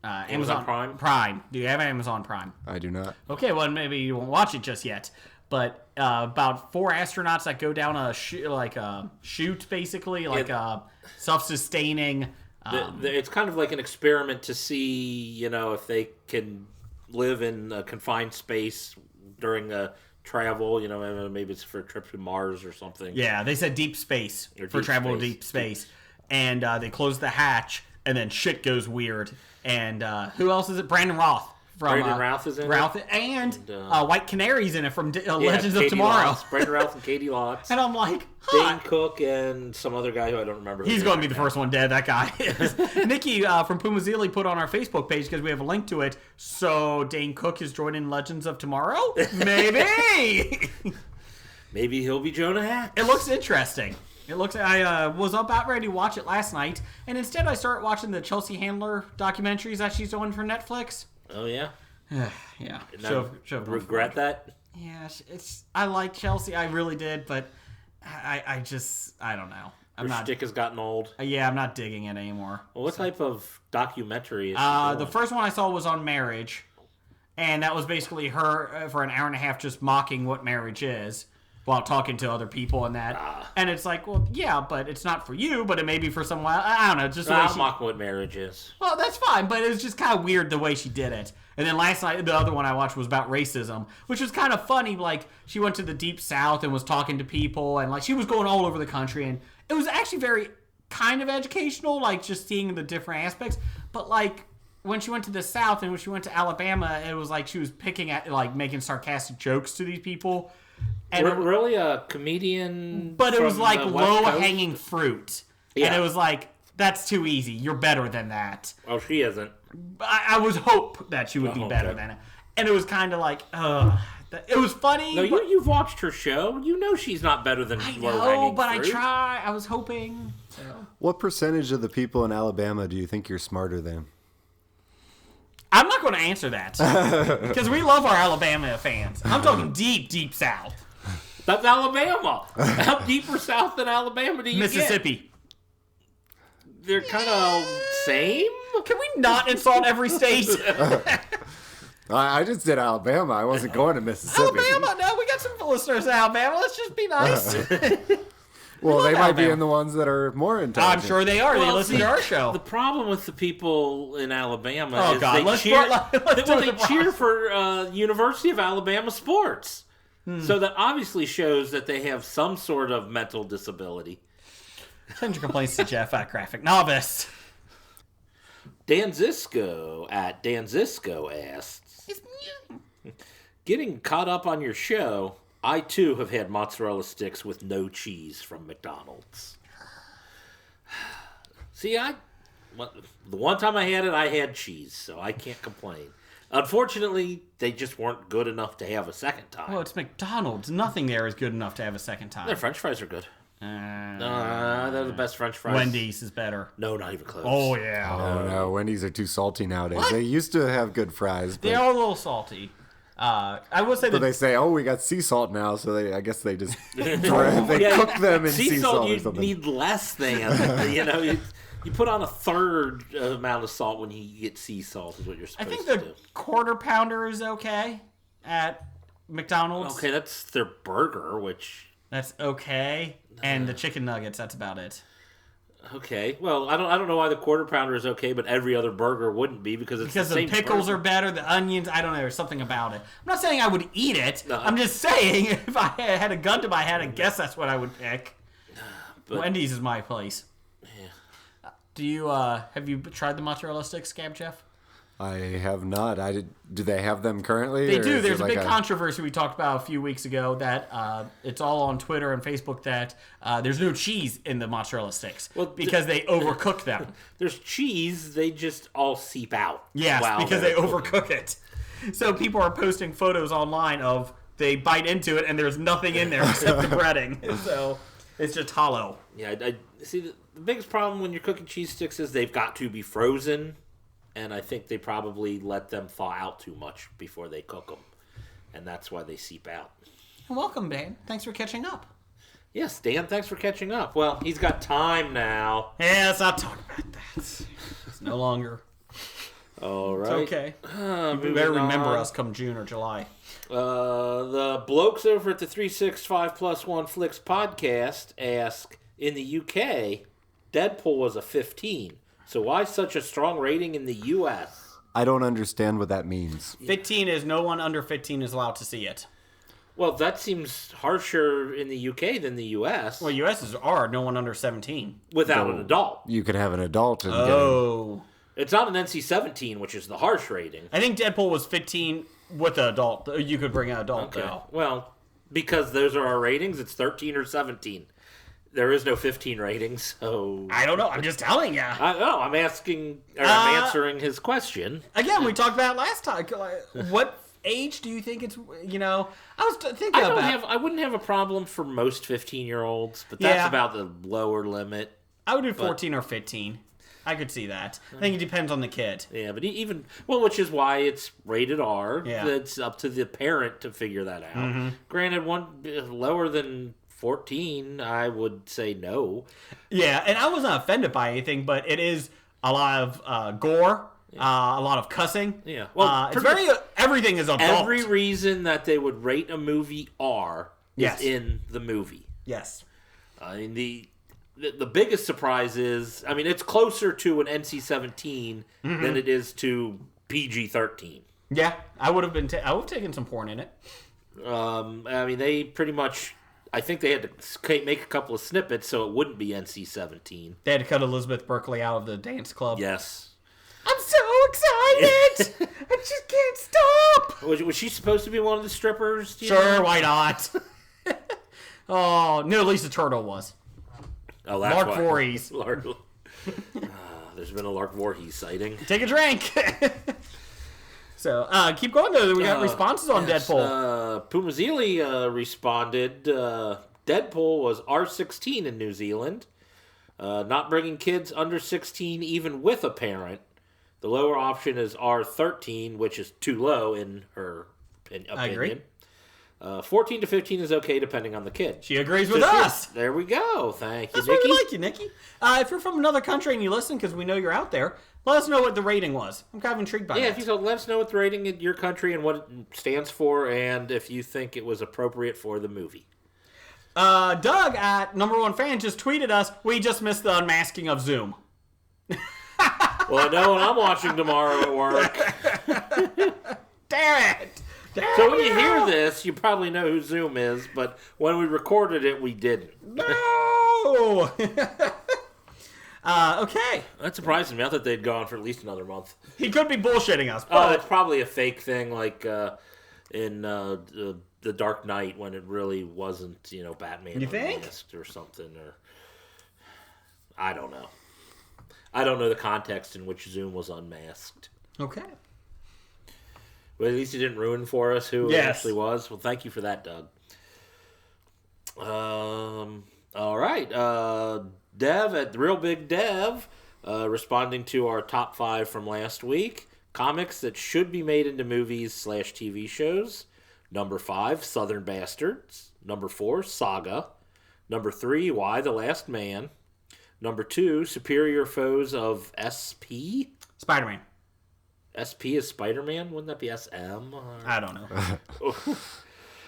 Amazon Prime? Prime. Do you have Amazon Prime? I do not. Okay, well maybe you won't watch it just yet. But about 4 astronauts that go down a chute, basically, like a self-sustaining. It's kind of like an experiment to see, if they can live in a confined space during a travel. Maybe it's for a trip to Mars or something. Yeah, they said deep space Or for deep travel to space. deep space, and they close the hatch, and then shit goes weird. And who else is it? Brandon Routh. Brandon Routh is in it. And White Canary's in it from Legends Katie of Tomorrow. Lotz. Brandon Routh and Katie Lotz. And I'm like, Dane Cook and some other guy who I don't remember. He's going to be the first one dead, that guy is. Nikki from Pumazili put on our Facebook page, because we have a link to it, so Dane Cook is joining Legends of Tomorrow? Maybe! Maybe he'll be Jonah Hex. It looks interesting. I was about ready to watch it last night, and instead I started watching the Chelsea Handler documentaries that she's doing for Netflix. Oh, yeah? Yeah. Regret that? Yeah, I like Chelsea. I really did, but I don't know. Her shtick has gotten old. Yeah, I'm not digging it anymore. Well, what type of documentary is she The doing? first one I saw was on marriage, and that was basically her for an hour and a half just mocking what marriage is while talking to other people and that. And it's like, well, yeah, but it's not for you, but it may be for someone. I don't know. Just the way I'll mock what marriage is. Well, that's fine, but it was just kind of weird the way she did it. And then last night, the other one I watched was about racism, which was kind of funny. Like, she went to the Deep South and was talking to people, and like she was going all over the country, and it was actually very kind of educational, like just seeing the different aspects. But like when she went to the South and when she went to Alabama, it was like she was picking at, like, making sarcastic jokes to these people. And really a comedian, but it was like the West Coast? low-hanging fruit. Yeah. And it was like, that's too easy. You're better than that. Oh, she isn't. I would hope that she would be better than it. And it was kind of like, it was funny. No, you've watched her show. You know she's not better than I low-hanging know, but fruit. I try. I was hoping. So. What percentage of the people in Alabama do you think you're smarter than? I'm not going to answer that. Because we love our Alabama fans. I'm talking deep, deep South. That's Alabama. How deeper south than Alabama do you Mississippi. get? They're kind of same. Can we not insult every state? I just did Alabama. I wasn't going to Mississippi. Alabama? No, we got some listeners in Alabama. Let's just be nice. Well, they might be Alabama. in the ones that are more intelligent. I'm sure they are. They Well, listen see, to our show. The problem with the people in Alabama Oh, is God, they let's cheer. let's do They the cheer process. for University of Alabama sports. So that obviously shows that they have some sort of mental disability. Send your complaints to Jeff at Graphic Novice. Dan Zisco at Dan Zisco asks, getting caught up on your show, I too have had mozzarella sticks with no cheese from McDonald's. See, the one time I had cheese, so I can't complain. Unfortunately, they just weren't good enough to have a second time. Well, it's McDonald's. Nothing there is good enough to have a second time. Their French fries are good. They're the best French fries. Wendy's is better. No, not even close. Oh, yeah. Oh, no. Wendy's are too salty nowadays. They used to have good fries. They But are a little salty. I will say so that they say, oh, we got sea salt now. So I guess they just they cook them in sea salt or you something. need less than. You put on a third amount of salt when you get sea salt is what you're I supposed think to the do. quarter pounder is okay at McDonald's. Okay, that's their burger, which... That's okay. And the chicken nuggets, that's about it. Okay, well, I don't know why the quarter pounder is okay, but every other burger wouldn't be because it's Because the the same pickles burger. are better, the onions, I don't know, there's something about it. I'm not saying I would eat it. No. I'm just saying if I had a gun to my head, I guess that's what I would pick. But- Wendy's is my place. Yeah. Do you have you tried the mozzarella sticks, Scab Jeff? I have not. Do they have them currently? They or do. is There's it a like big controversy we talked about a few weeks ago that it's all on Twitter and Facebook that there's no cheese in the mozzarella sticks because they overcook them. There's cheese, they just all seep out. Yes, while because they they're cooking. overcook it. So people are posting photos online of they bite into it and there's nothing in there except the breading. So it's just hollow. Yeah, I see. The biggest problem when you're cooking cheese sticks is they've got to be frozen, and I think they probably let them thaw out too much before they cook them, and that's why they seep out. Welcome, Dan. Thanks for catching up. Yes, Dan, thanks for catching up. Well, he's got time now. Yeah, let's not talk about that. It's no longer. All right. It's okay. You better remember us come June or July. The blokes over at the 365 Plus One Flicks podcast ask, in the UK, Deadpool was a 15. So why such a strong rating in the US? I don't understand what that means. 15 is no one under 15 is allowed to see it. Well, that seems harsher in the UK than the US. Well, US is R, no one under 17. Without an adult. You could have an adult and Oh. It's not an NC-17, which is the harsh rating. I think Deadpool was 15 with an adult. You could bring an adult, though. Well, because those are our ratings, it's 13 or 17. There is no 15 rating, so... I don't know. I'm just telling you. I'm answering his question. Again, we talked about it last time. What age do you think it's, I was thinking about... I wouldn't have a problem for most 15-year-olds, but that's Yeah. about the lower limit. I would do 14 or 15. I could see that. I think it depends on the kid. Yeah, but which is why it's rated R. Yeah. It's up to the parent to figure that out. Mm-hmm. Granted, one lower than 14, I would say no. Yeah, and I wasn't offended by anything, but it is a lot of gore, a lot of cussing. Yeah. Well, it's very everything is adult. Every reason that they would rate a movie R Yes. is in the movie. Yes. I mean, the biggest surprise is, it's closer to an NC-17 than it is to PG-13. Yeah, I would have I would have taken some porn in it. They pretty much... I think they had to make a couple of snippets so it wouldn't be NC-17. They had to cut Elizabeth Berkley out of the dance club. Yes. I'm so excited! I just can't stop! Was she supposed to be one of the strippers? Do you Sure, know? why not? Oh, no, Lisa Turtle was. Oh, that's Lark why. Voorhees. There's been a Lark Voorhees sighting. Take a drink! So, keep going, though. We got responses on Deadpool. Pumazili responded, Deadpool was R16 in New Zealand. Not bringing kids under 16 even with a parent. The lower option is R13, which is too low in her opinion. I agree. 14 to 15 is okay depending on the kid. She agrees with us. There we go. Thank you, That's Nikki. why we like you, Nikki. If you're from another country and you listen because we know you're out there, let us know what the rating was. I'm kind of intrigued by that. Yeah, if you could let us know what the rating in your country and what it stands for, and if you think it was appropriate for the movie. Doug at Number One Fan just tweeted us, we just missed the unmasking of Zoom. Well, I know what I'm watching tomorrow at work. Damn it! So when you hear this, you probably know who Zoom is, but when we recorded it, we didn't. No! Okay. That surprised me. I thought they'd gone for at least another month. He could be bullshitting us. Oh, it's probably a fake thing, like in the Dark Knight when it really wasn't, Batman. You think? Unmasked or something, or I don't know. I don't know the context in which Zoom was unmasked. Okay. Well, at least he didn't ruin for us who it actually was. Well, thank you for that, Doug. All right. Dev at Real Big Dev, responding to our top 5 from last week. Comics that should be made into movies / TV shows. Number 5, Southern Bastards. Number 4, Saga. Number 3, Why the Last Man. Number 2, Superior Foes of SP. Spider-Man. SP is Spider-Man? Wouldn't that be SM? I don't know.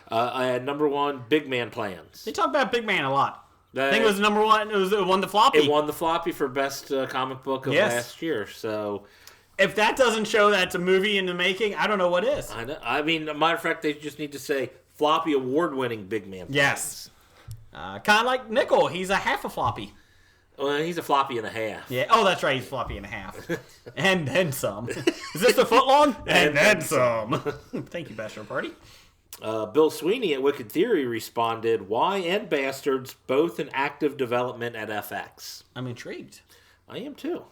I had number 1, Big Man Plans. They talk about Big Man a lot. I think it was number 1. It won the floppy. It won the floppy for best comic book of last year. So, if that doesn't show that it's a movie in the making, I don't know what is. I know. I mean, a matter of fact, they just need to say floppy award-winning Big Man Plans. Yes. Kind of like Nickel. He's a half a floppy. Well, he's a floppy and a half. Yeah. Oh, that's right. He's floppy and a half. And then some. Is this the foot long? And then some. Thank you, Bachelor Party. Bill Sweeney at Wicked Theory responded, Why and Bastards, both in active development at FX. I'm intrigued. I am too.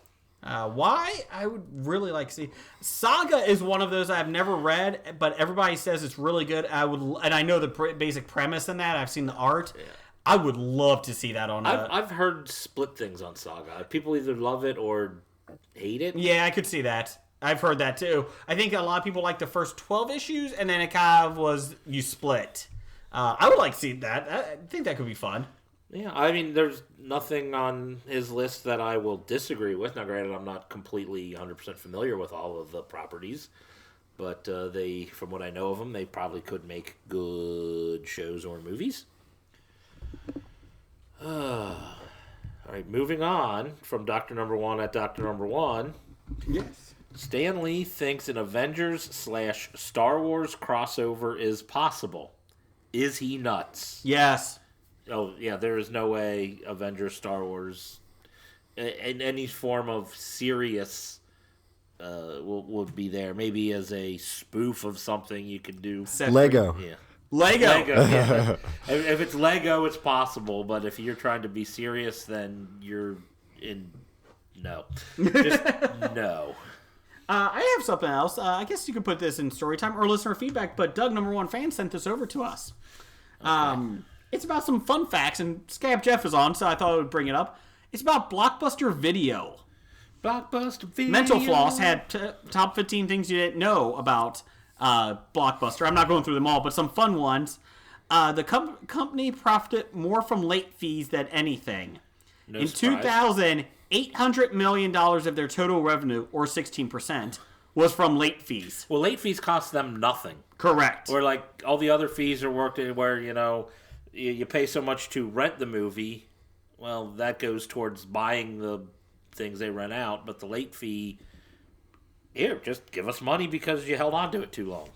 Why? I would really like to see. Saga is one of those I've never read, but everybody says it's really good. And I know the basic premise in that. I've seen the art. Yeah. I would love to see that on. I've heard split things on Saga. People either love it or hate it. Yeah, I could see that. I've heard that too. I think a lot of people like the first 12 issues, and then it kind of was you split. I would like to see that. I think that could be fun. Yeah, I mean, there's nothing on his list that I will disagree with. Now, granted, I'm not completely 100% familiar with all of the properties, but from what I know of them, they probably could make good shows or movies. All right, moving on from Dr. Number One at Dr. Number One. Yes. Stan Lee thinks an Avengers/Star Wars crossover is possible. Is he nuts? Yes. Oh, yeah, there is no way Avengers, Star Wars, in any form of serious would be there. Maybe as a spoof of something you could do. Lego. Yeah. Lego. Yeah. If it's Lego, it's possible, but if you're trying to be serious, then you're in... No. Just no. I have something else. I guess you could put this in story time or listener feedback, but Doug, Number One fan, sent this over to us. Okay. It's about some fun facts, and Scab Jeff is on, so I thought I would bring it up. It's about Blockbuster Video. Blockbuster Video. Mental Floss had top 15 things you didn't know about Blockbuster. I'm not going through them all, but some fun ones. The company profited more from late fees than anything. No in surprise. 2000, $800 million of their total revenue, or 16%, was from late fees. Well, late fees cost them nothing. Correct. Or like all the other fees are worked in where, you pay so much to rent the movie. Well, that goes towards buying the things they rent out. But the late fee, here, just give us money because you held on to it too long.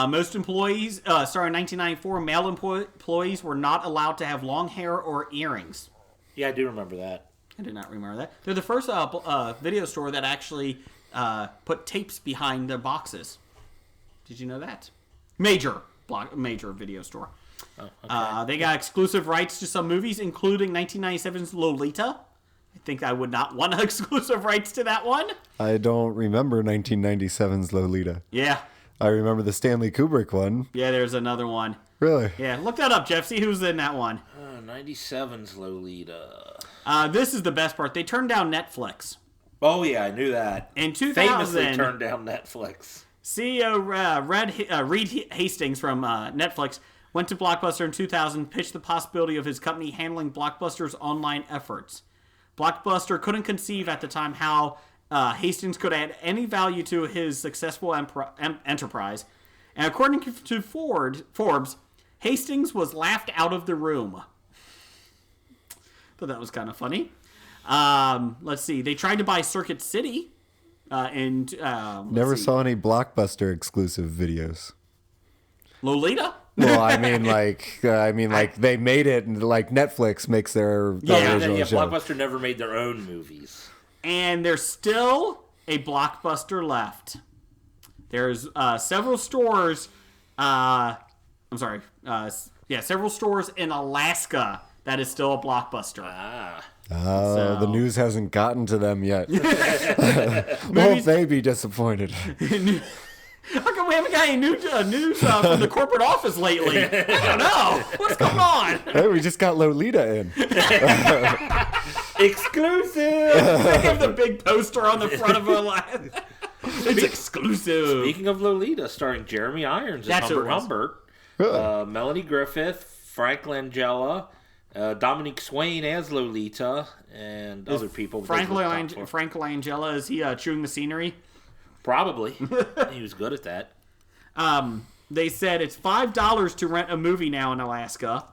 Most employees, starting in 1994, male employees were not allowed to have long hair or earrings. Yeah, I do remember that. I did not remember that. They're the first video store that actually put tapes behind their boxes. Did you know that? Major video store. Oh, okay. They got exclusive rights to some movies, including 1997's Lolita. I think I would not want exclusive rights to that one. I don't remember 1997's Lolita. Yeah. I remember the Stanley Kubrick one. Yeah, there's another one. Really? Yeah, look that up, Jeff. See who's in that one. 97's Lolita. This is the best part. They turned down Netflix. Oh, yeah, I knew that. In 2000, famously turned down Netflix. CEO Reed Hastings from Netflix went to Blockbuster in 2000, pitched the possibility of his company handling Blockbuster's online efforts. Blockbuster couldn't conceive at the time how Hastings could add any value to his successful enterprise. And according to Forbes, Hastings was laughed out of the room. But that was kind of funny. Let's see. They tried to buy Circuit City. Never saw any Blockbuster exclusive videos. Lolita? Well, I mean, like they made it, and like Netflix makes their original show. Blockbuster never made their own movies. And there's still a Blockbuster left. There's several stores. Several stores in Alaska that is still a Blockbuster. The news hasn't gotten to them yet. Won't they be disappointed? How come we haven't got any news from the corporate office lately? I don't know. What's going on? Hey, we just got Lolita in. Exclusive! They have the big poster on the front of a It's exclusive. Speaking of Lolita, starring Jeremy Irons and Humbert, Melanie Griffith, Frank Langella, Dominique Swain as Lolita, and other people. Frank Langella, is he chewing the scenery? Probably. He was good at that. They said it's $5 to rent a movie now in Alaska.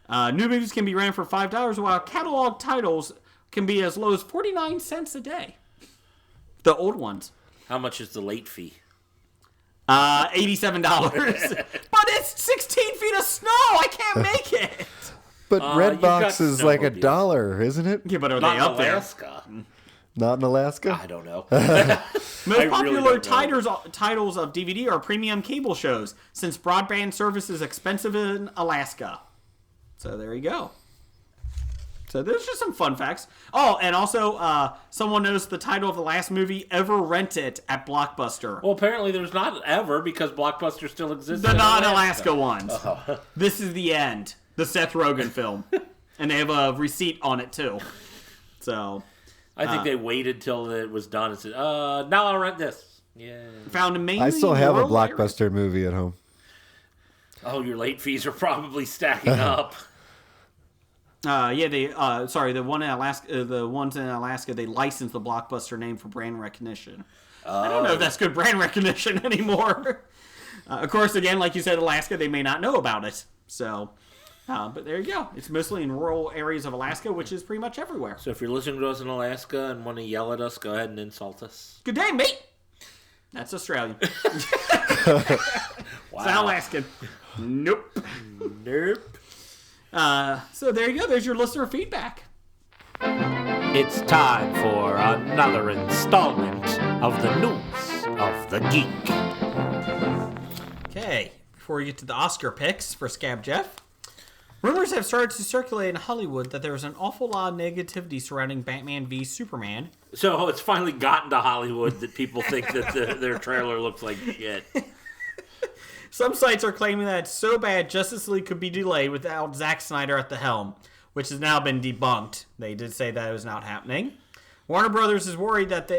New movies can be rented for $5, while catalog titles can be as low as 49 cents a day. The old ones. How much is the late fee? $87. But it's 16 feet of snow. I can't make it. But Redbox is like $1, isn't it? Yeah, but are Not they up there? Alaska. Not in Alaska? I don't know. Most popular titles of DVD are premium cable shows, since broadband service is expensive in Alaska. So there you go. So there's just some fun facts. Oh, and also, someone knows the title of the last movie ever rented at Blockbuster. Well, apparently there's not ever, because Blockbuster still exists. The non-Alaska ones. This is the end. The Seth Rogen film. And they have a receipt on it, too. So... I think they waited till it was done and said, now I'll rent this. Yeah. Found mainly I still have a rural Blockbuster movie at home. Oh, your late fees are probably stacking up. The one in Alaska, the ones in Alaska, they licensed the Blockbuster name for brand recognition. I don't know if that's good brand recognition anymore. Of course, again, like you said, Alaska, they may not know about it. So, but there you go. It's mostly in rural areas of Alaska, which is pretty much everywhere. So if you're listening to us in Alaska and want to yell at us, go ahead and insult us. Good day, mate. That's Australian. Wow. It's not Alaskan. Nope. So there you go. There's your listener feedback. It's time for another installment of the News of the Geek. Okay, before we get to the Oscar picks for Scab Jeff, rumors have started to circulate in Hollywood that there was an awful lot of negativity surrounding Batman v Superman. So it's finally gotten to Hollywood that people think that their trailer looks like shit. Some sites are claiming that it's so bad Justice League could be delayed without Zack Snyder at the helm, which has now been debunked. They did say that it was not happening. Warner Brothers is worried that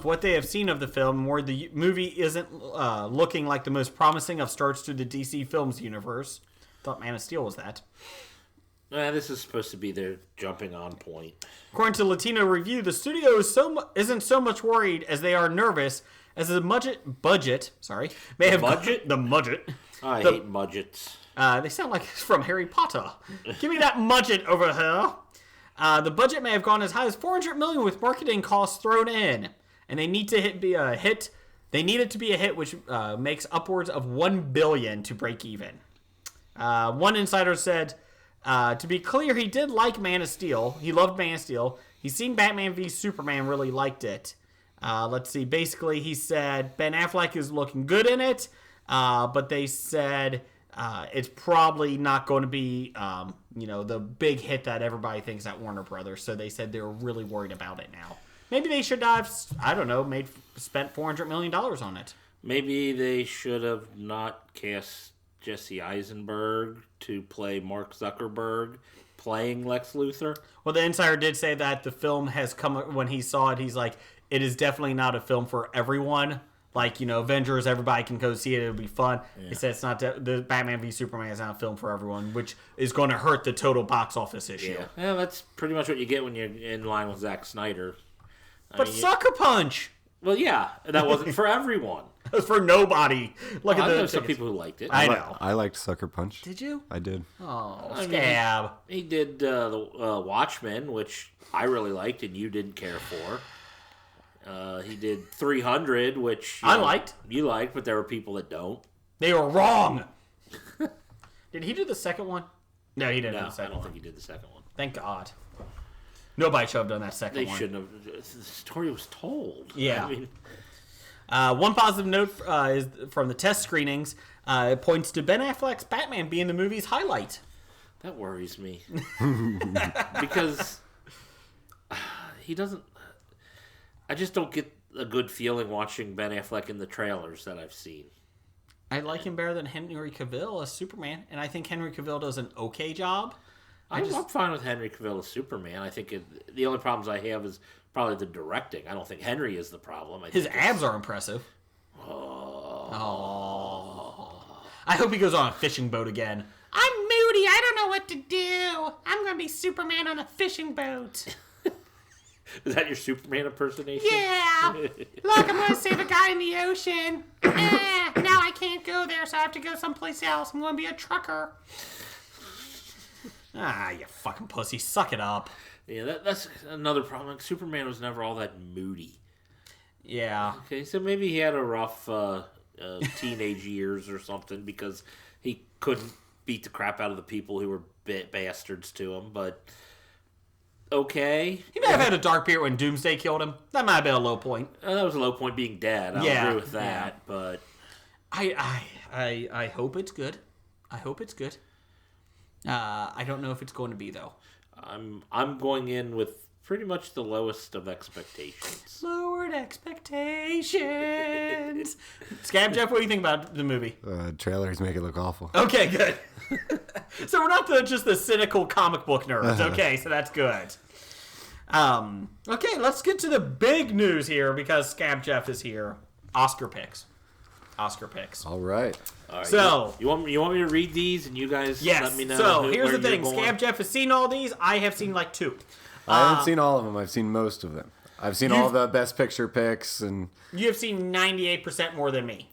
what they have seen of the film, where the movie isn't looking like the most promising of starts to the DC Films universe. Thought Man of Steel was that. This is supposed to be their jumping on point. According to Latino Review, the studio isn't so much worried as they are nervous as the budget may have budget. I hate budgets. They sound like it's from Harry Potter. Give me that budget over here. The budget may have gone as high as $400 million with marketing costs thrown in, and they need to be a hit. They need it to be a hit, which makes upwards of $1 billion to break even. One insider said, to be clear, he did like Man of Steel. He loved Man of Steel. He's seen Batman v Superman, really liked it. Let's see. Basically, he said Ben Affleck is looking good in it, but they said it's probably not going to be, the big hit that everybody thinks at Warner Brothers. So they said they're really worried about it now. Maybe they should have, spent $400 million on it. Maybe they should have not cast Jesse Eisenberg to play Mark Zuckerberg playing Lex Luthor. Well, the insider did say that the film has come, when he saw it, he's like, it is definitely not a film for everyone. Like, Avengers, everybody can go see it. It'll be fun. Yeah. He said it's not the Batman v Superman is not a film for everyone, which is going to hurt the total box office issue. Yeah, that's pretty much what you get when you're in line with Zack Snyder. But Sucker Punch! Well, yeah, that wasn't for everyone. It was for nobody. I know some people who liked it. I know. I liked Sucker Punch. Did you? I did. Oh, Scab. He did the Watchmen, which I really liked and you didn't care for. He did 300, which I liked. You liked, but there were people that don't. They were wrong. Did he do the second one? No, he didn't do the second one. I don't think he did the second one. Thank God. Nobody should have done that second one. They shouldn't have. The story was told. Yeah. One positive note is from the test screenings. It points to Ben Affleck's Batman being the movie's highlight. That worries me. Because he doesn't... I just don't get a good feeling watching Ben Affleck in the trailers that I've seen. I like him better than Henry Cavill as Superman, and I think Henry Cavill does an okay job. I'm fine with Henry Cavill as Superman. I think the only problems I have is probably the directing. I don't think Henry is the problem. His abs are impressive. I hope he goes on a fishing boat again. I'm moody. I don't know what to do. I'm going to be Superman on a fishing boat. Is that your Superman impersonation? Yeah. Look, I'm going to save a guy in the ocean. Now I can't go there, so I have to go someplace else. I'm going to be a trucker. You fucking pussy. Suck it up. Yeah, that's another problem. Like, Superman was never all that moody. Yeah. Okay, so maybe he had a rough teenage years or something because he couldn't beat the crap out of the people who were bastards to him, but... Okay. He may have had a dark period when Doomsday killed him. That might have been a low point. That was a low point being dead. I'll agree with that, but... I hope it's good. I hope it's good. I don't know if it's going to be, though. I'm going in with pretty much the lowest of expectations. Lowered expectations. Scab Jeff, what do you think about the movie? Trailers make it look awful. Okay, good. So we're not just the cynical comic book nerds. Okay, so that's good. Okay, let's get to the big news here because Scab Jeff is here. Oscar picks. Oscar picks. All right. All right, So you want me to read these and you guys yes. let me know? So here's where the thing: you're going? Scab Jeff has seen all these. I have seen like 2. I haven't seen all of them. I've seen most of them. I've seen all the Best Picture picks, and You have seen 98% more than me.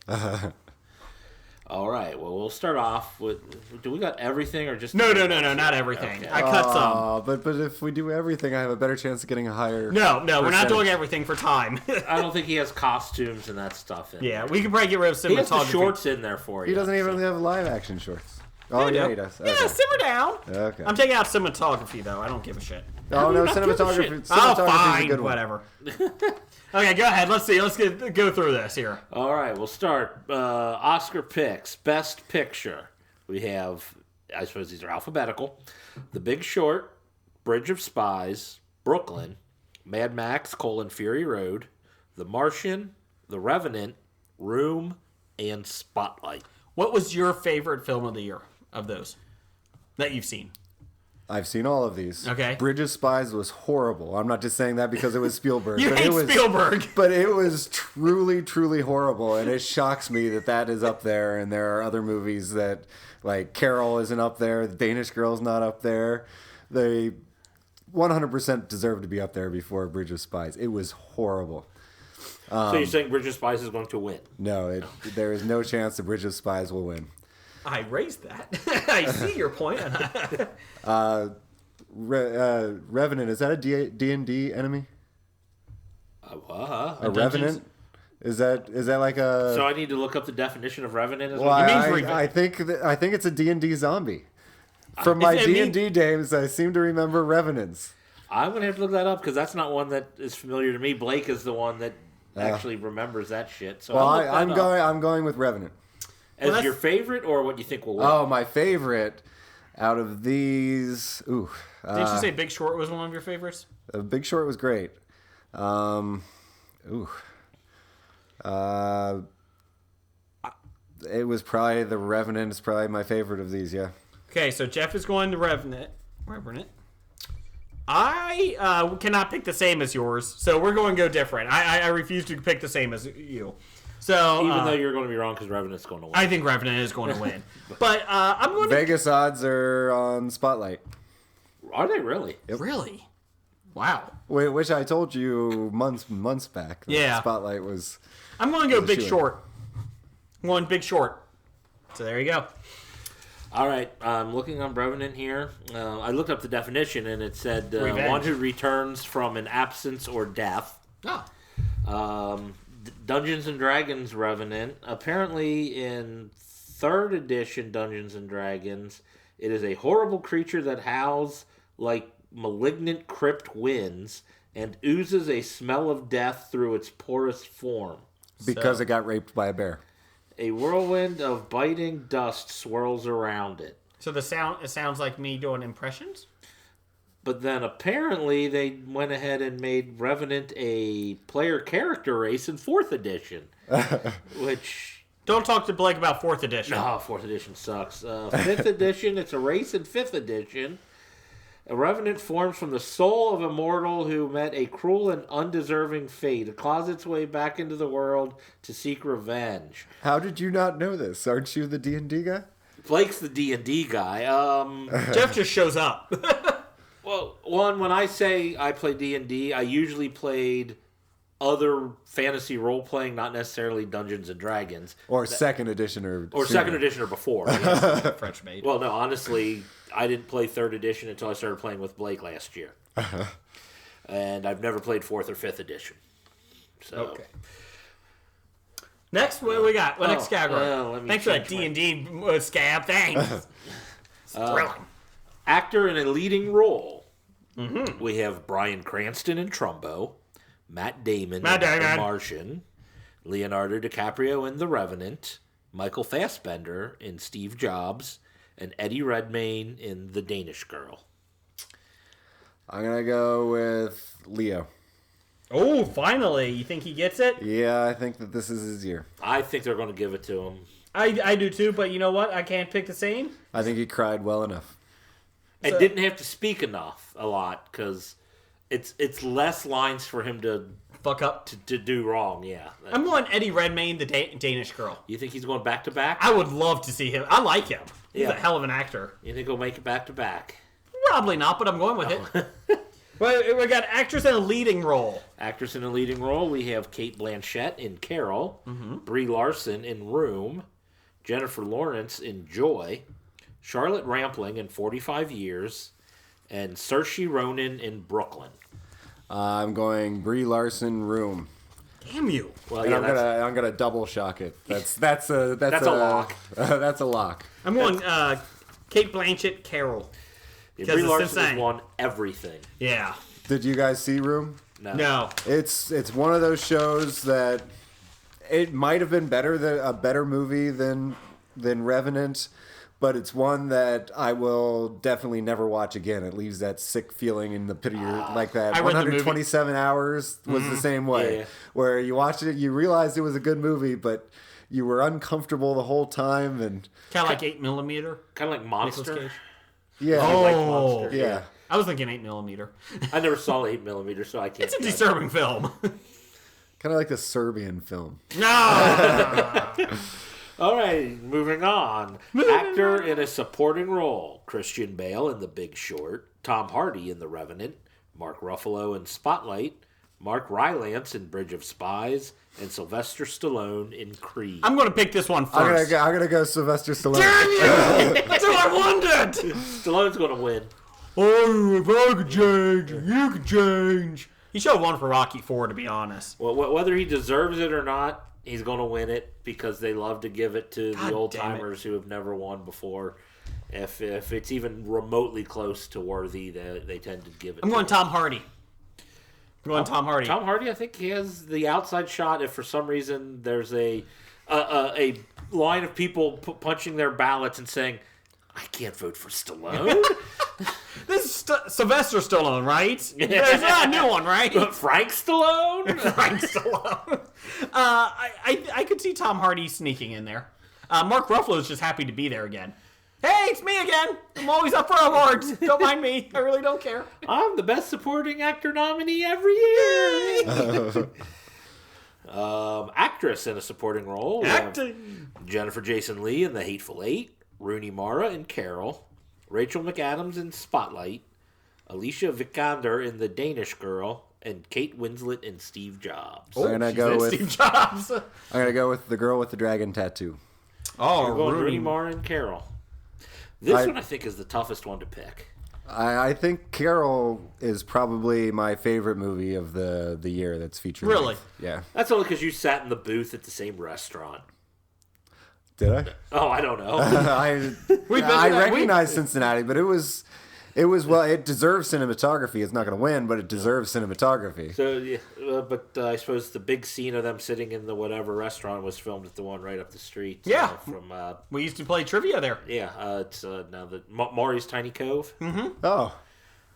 All right. Well, we'll start off with. Do we got everything or just? No, not everything. Okay. I cut some. but if we do everything, I have a better chance of getting a higher. No, we're not percentage. doing everything for time. I don't think he has costumes and that stuff in. yeah, there. we can probably get rid of cinematography. He has the shorts in there for you. He doesn't even so- have live action shorts. Oh yeah, he does. Okay. Yeah, simmer down. Okay. I'm taking out cinematography though. I don't give a shit. Oh no, cinematography. Cinematography is a fine, good one. whatever. Okay, go ahead. Let's see. Let's go through this here. All right, we'll start. Oscar picks. Best Picture. We have, I suppose these are alphabetical. The Big Short, Bridge of Spies, Brooklyn, Mad Max: Fury Road, The Martian, The Revenant, Room, and Spotlight. What was your favorite film of the year of those that you've seen? I've seen all of these. Okay. Bridge of Spies was horrible. I'm not just saying that because it was Spielberg. You but hate it was, Spielberg. But it was truly, truly horrible, and it shocks me that is up there, and there are other movies that, like Carol isn't up there, The Danish Girl's not up there. They 100% deserve to be up there before Bridge of Spies. It was horrible. So you're saying Bridge of Spies is going to win? No, there is no chance the Bridge of Spies will win. I raised that. I see your point. Revenant, is that a D&D enemy? A Revenant? Is that like a? So I need to look up the definition of Revenant as Well, well. I think it's a D&D zombie. From my D&D days, I seem to remember Revenants. I'm going to have to look that up because that's not one that is familiar to me. Blake is the one that actually remembers that shit. So Well, I'll look that up. I'm going with Revenant. As your favorite or what you think will win? Oh, my favorite out of these. Ooh, Didn't you say Big Short was one of your favorites? Big Short was great. It was probably The Revenant. It's probably my favorite of these. Yeah. Okay, so Jeff is going to Revenant. I cannot pick the same as yours, so we're going to go different. I refuse to pick the same as you. So Even though you're going to be wrong because Revenant's going to win. I think Revenant is going to win. But I'm going to... Vegas odds are on Spotlight. Are they really? Really? Wow. Which I told you months back. That Yeah. Spotlight was. I'm going to go Big sure. Short. I'm going Big Short. So there you go. All right, I'm looking on Revenant here. I looked up the definition and it said one who returns from an absence or death. Oh. Dungeons and Dragons Revenant. Apparently, in 3rd edition Dungeons and Dragons, it is a horrible creature that howls like malignant crypt winds and oozes a smell of death through its porous form. Because it got raped by a bear. A whirlwind of biting dust swirls around it. So it sounds like me doing impressions? But then apparently they went ahead and made Revenant a player character race in 4th edition. Which... Don't talk to Blake about 4th edition. No, 4th edition sucks. 5th edition, it's a race in 5th edition. A Revenant forms from the soul of a mortal who met a cruel and undeserving fate. It claws its way back into the world to seek revenge. How did you not know this? Aren't you the D&D guy? Blake's the D&D guy. Jeff just shows up. Well, when I say I play D&D, I usually played other fantasy role-playing, not necessarily Dungeons and Dragons. Or 2nd edition or sooner. 2nd edition or before. Yes. French maid. Well, no, honestly, I didn't play 3rd edition until I started playing with Blake last year. And I've never played 4th or 5th edition. So. Okay. Next, what we got? What next scab? let me Thanks for that change D&D scab. Thanks. It's thrilling. Actor in a leading role. Mm-hmm. We have Bryan Cranston in Trumbo, Matt Damon in The Martian, Leonardo DiCaprio in The Revenant, Michael Fassbender in Steve Jobs, and Eddie Redmayne in The Danish Girl. I'm going to go with Leo. Oh, finally. You think he gets it? Yeah, I think that this is his year. I think they're going to give it to him. I do too, but you know what? I can't pick the same. I think he cried well enough. And didn't have to speak a lot because it's less lines for him to fuck up. to do wrong. Yeah. I'm going Eddie Redmayne, the Danish Girl. You think he's going back to back? I would love to see him. I like him. He's Yeah. a hell of an actor. You think he'll make it back to back? Probably not, but I'm going with it. Well, we got actress in a leading role. Actress in a leading role, we have Kate Blanchett in Carol, Brie Larson in Room, Jennifer Lawrence in Joy, Charlotte Rampling in 45 Years, and Saoirse Ronan in Brooklyn. I'm going Brie Larson, Room. Damn you. Well, And yeah, I'm gonna double shock it. That's a lock. That's a lock. I'm going Kate Blanchett, Carol. Brie because it's Larson has insane. won everything. Yeah. Did you guys see Room? No. It's one of those shows that it might have been a better movie than Revenant, but it's one that I will definitely never watch again. It leaves that sick feeling in the pit of your like that. I read the movie. 127 hours was the same way, Yeah. where you watched it, you realized it was a good movie, but you were uncomfortable the whole time, and Kind of like 8mm. Kind of like Monster. Nicolas Cage. yeah, Like Monster. yeah. I was thinking 8mm. I never saw 8mm, so I can't. It's a judge. disturbing film. Kind of like the Serbian film. No! All right, moving on. Actor in a supporting role: Christian Bale in The Big Short, Tom Hardy in The Revenant, Mark Ruffalo in Spotlight, Mark Rylance in Bridge of Spies, and Sylvester Stallone in Creed. I'm going to pick this one I'm first. gonna go Sylvester Stallone. Damn you! That's what I wanted! Stallone's going to win. Oh, if I could change, you could change. He should have won for Rocky 4, to be honest. Well, whether he deserves it or not, he's going to win it because they love to give it to God the old damn it. timers who have never won before. If it's even remotely close to worthy, they tend to give it. I'm to going him. Tom Hardy. I'm going Tom Hardy. Tom Hardy, I think he has the outside shot. If for some reason there's a line of people punching their ballots and saying, "I can't vote for Stallone," This is Sylvester Stallone, right? There's not a new one, right? Frank Stallone. Frank Stallone. I could see Tom Hardy sneaking in there. Mark Ruffalo's just happy to be there again. Hey, it's me again. I'm always up for awards. Don't mind me. I really don't care. I'm the best supporting actor nominee every year. Actress in a supporting role: we have Acting. Jennifer Jason Leigh in The Hateful Eight, Rooney Mara in Carol, Rachel McAdams in Spotlight, Alicia Vikander in The Danish Girl, and Kate Winslet in Steve Jobs. I'm gonna go with Steve Jobs. I'm gonna go with the girl with the dragon tattoo. Oh, Rooney Mara and Carol. This one I think is the toughest one to pick. I think Carol is probably my favorite movie of the year that's featured. Really? Yeah. That's only because you sat in the booth at the same restaurant. Did I? Oh, I don't know. I recognize Cincinnati, but it was well. It deserves cinematography. It's not going to win, but it deserves cinematography. So, yeah, but I suppose the big scene of them sitting in the whatever restaurant was filmed at the one right up the street. Yeah. From We used to play trivia there. it's now the Maury's Tiny Cove. Oh,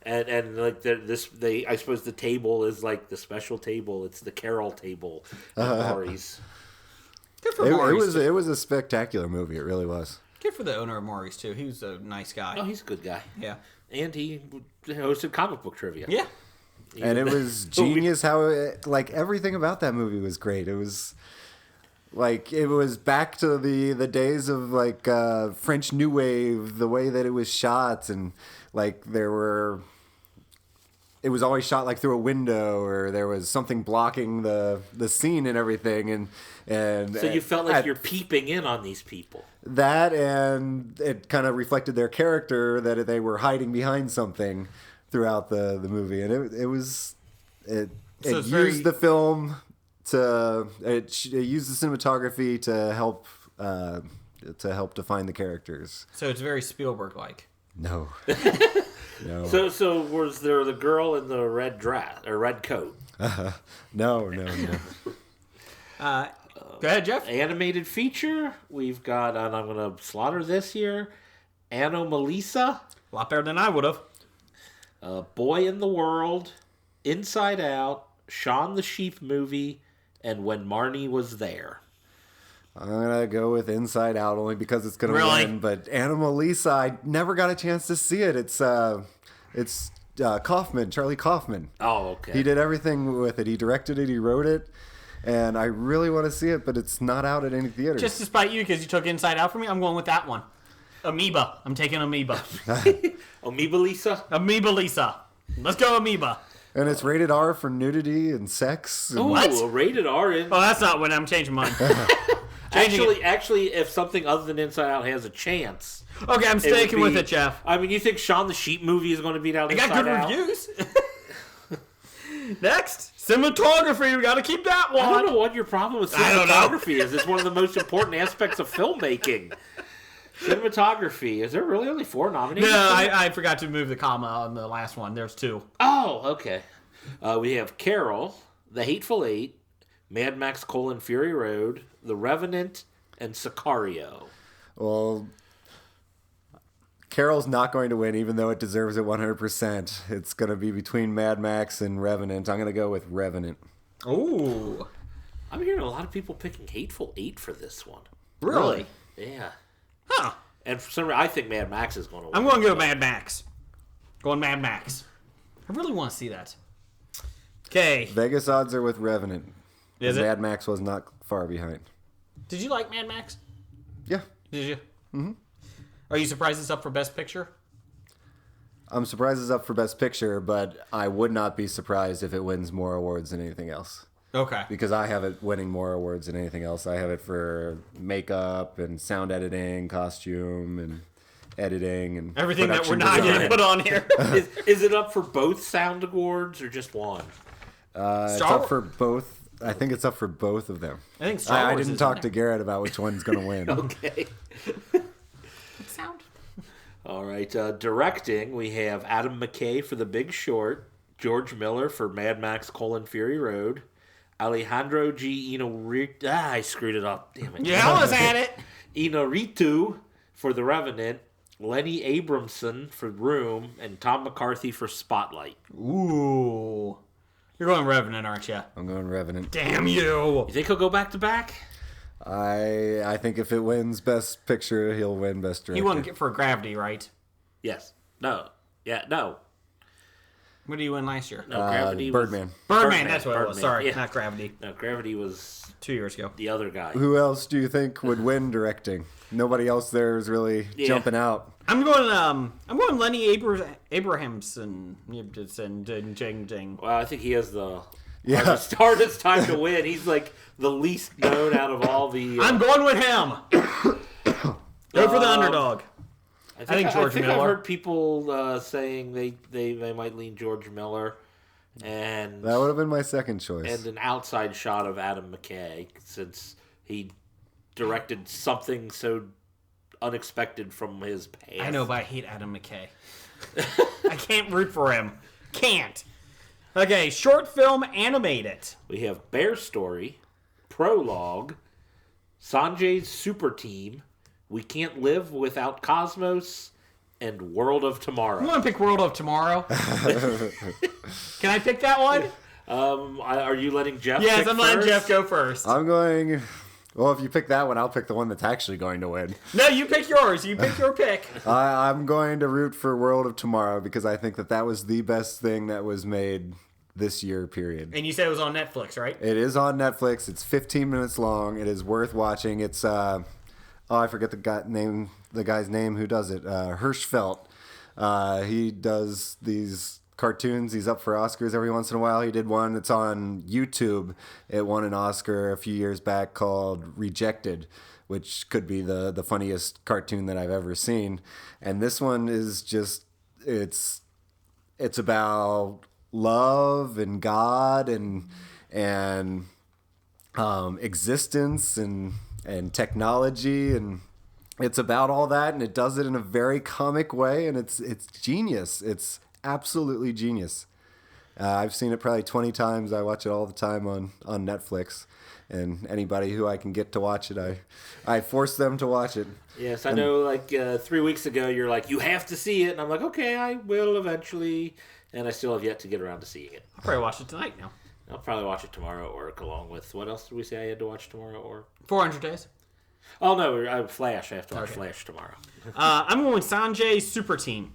And like I suppose the table is like the special table. It's the Carol table at Maury's. Good for Maurice. it was a spectacular movie. It really was. Good for the owner of Maurice, too. He was a nice guy. Oh, he's a good guy. Yeah. And he hosted comic book trivia. Yeah. And it was genius how everything about that movie was great. It was back to the days of French New Wave, the way that it was shot, and it was always shot like through a window, or there was something blocking the scene and everything, and So you felt like you're peeping in on these people. that, and it kind of reflected their character that they were hiding behind something throughout the movie, and it used the film it used the cinematography to help define define So it's very Spielberg-like. No. No. So was there the girl in the red dress or red coat? No. Go ahead, Jeff. Animated feature. We've got, and I'm going to slaughter this here, Anomalisa, A lot better than I would have. Boy in the World, Inside Out, Shaun the Sheep movie, and When Marnie Was There. I'm gonna go with Inside Out only because it's gonna Really? win. But Anomalisa, I never got a chance to see it. It's Charlie Kaufman. Oh, okay. He did everything with it. He directed it. He wrote it. And I really want to see it, but it's not out at any theaters. Just to spite you because you took Inside Out from me, I'm going with that one. Amoeba. I'm taking Amoeba. Amoeba Lisa? Amoeba Lisa. Let's go Amoeba. And it's rated R for nudity and sex. And Ooh, What? a rated R in. Oh, that's not when I'm changing mine. Actually, if something other than Inside Out has a chance, Okay, I'm it would sticking with be- it, Jeff. I mean, you think Shaun the Sheep movie is going to beat out I Inside got good Out? reviews. Next, cinematography. We got to keep that one. I don't know what your problem with I don't know. cinematography is. It's one of the most important aspects of filmmaking. Cinematography. Is there really only 4 nominated? No, for it? I forgot to move the comma on the last one. There's 2. Oh, okay. We have Carol, The Hateful Eight, Mad Max: Fury Road, The Revenant, and Sicario. Well, Carol's not going to win, even though it deserves it 100%. It's going to be between Mad Max and Revenant. I'm going to go with Revenant. Ooh. I'm hearing a lot of people picking Hateful Eight for this one. Really? Yeah. Huh. And for some reason, I think Mad Max is going to win. I'm going to go Mad Max. Going Mad Max. I really want to see that. Okay. Vegas odds are with Revenant. Is And it? Mad Max was not far behind. Did you like Mad Max? Yeah. Did you? Mm-hmm. Are you surprised it's up for Best Picture? I'm surprised it's up for Best Picture, but I would not be surprised if it wins more awards than anything else. Okay. Because I have it winning more awards than anything else. I have it for makeup and sound editing, costume, and editing, and Everything that we're production not going to design. put on here. Is it up for both sound awards or just one? It's Star up for both. I think it's up for both of them. I think Star I Wars didn't is talk in to there. Garrett about which one's going to win. Okay. Sound? All right. Directing, we have Adam McKay for The Big Short, George Miller for Mad Max: Fury Road, Alejandro G. Inarritu. I screwed it up. Damn it. Yeah, I was at it. Inarritu for The Revenant, Lenny Abramson for Room, and Tom McCarthy for Spotlight. Ooh. You're going Revenant, aren't you? I'm going Revenant. Damn you. You think he'll go back to back? I think if it wins Best Picture, he'll win Best Director. He won for Gravity, right? Yes. No. Yeah. No. What did he win last year? No. Gravity. Birdman. Birdman, that's what it was. Birdman, Sorry, yeah. not Gravity. No. Gravity was 2 years ago. the other guy. Who else do you think would win directing? Nobody else there is really jumping out. I'm going Lenny Abrahamson. Ding. Well, I think he has the Yeah. hardest time to win. He's like the least known out of all the. I'm going with him. Go for the underdog. I think George I've Miller. heard people saying they might lean George Miller, and That would have been my second choice. and an outside shot of Adam McKay since he directed something so unexpected from his past. I know, but I hate Adam McKay. I can't root for him. Can't. Okay, short film animated. We have Bear Story, Prologue, Sanjay's Super Team, We Can't Live Without Cosmos, and World of I'm Tomorrow. going to pick World of Tomorrow. Can I pick that one? Are you letting Jeff? Yes, pick I'm letting first? Jeff go first. I'm going... Well, if you pick that one, I'll pick the one that's actually going to win. No, you pick yours. You pick your pick. I'm going to root for World of Tomorrow because I think that was the best thing that was made this year, period. And you said it was on Netflix, right? It is on Netflix. It's 15 minutes long. It is worth watching. It's I forget the guy's name who does it. Hirschfeld. He does these cartoons. He's up for Oscars every once in a while. He did one that's on YouTube. It won an Oscar a few years back called Rejected, which could be the funniest cartoon that I've ever seen. And this one is just it's about love and God and existence and technology, and it's about all that, and it does it in a very comic way, and it's genius. It's absolutely genius. I've seen it probably 20 times. I watch it all the time on Netflix, and anybody who I can get to watch it, I force them to watch it. Yes, I know. Like 3 weeks ago, you're like, you have to see it, and I'm like, okay, I will eventually, and I still have yet to get around to seeing it. I'll probably watch it tonight now. I'll probably watch it tomorrow at work, along with what else did we say I had to watch tomorrow at work? 400 Days. Oh no, Flash. I have to watch Flash tomorrow. I'm going Sanjay Super Team.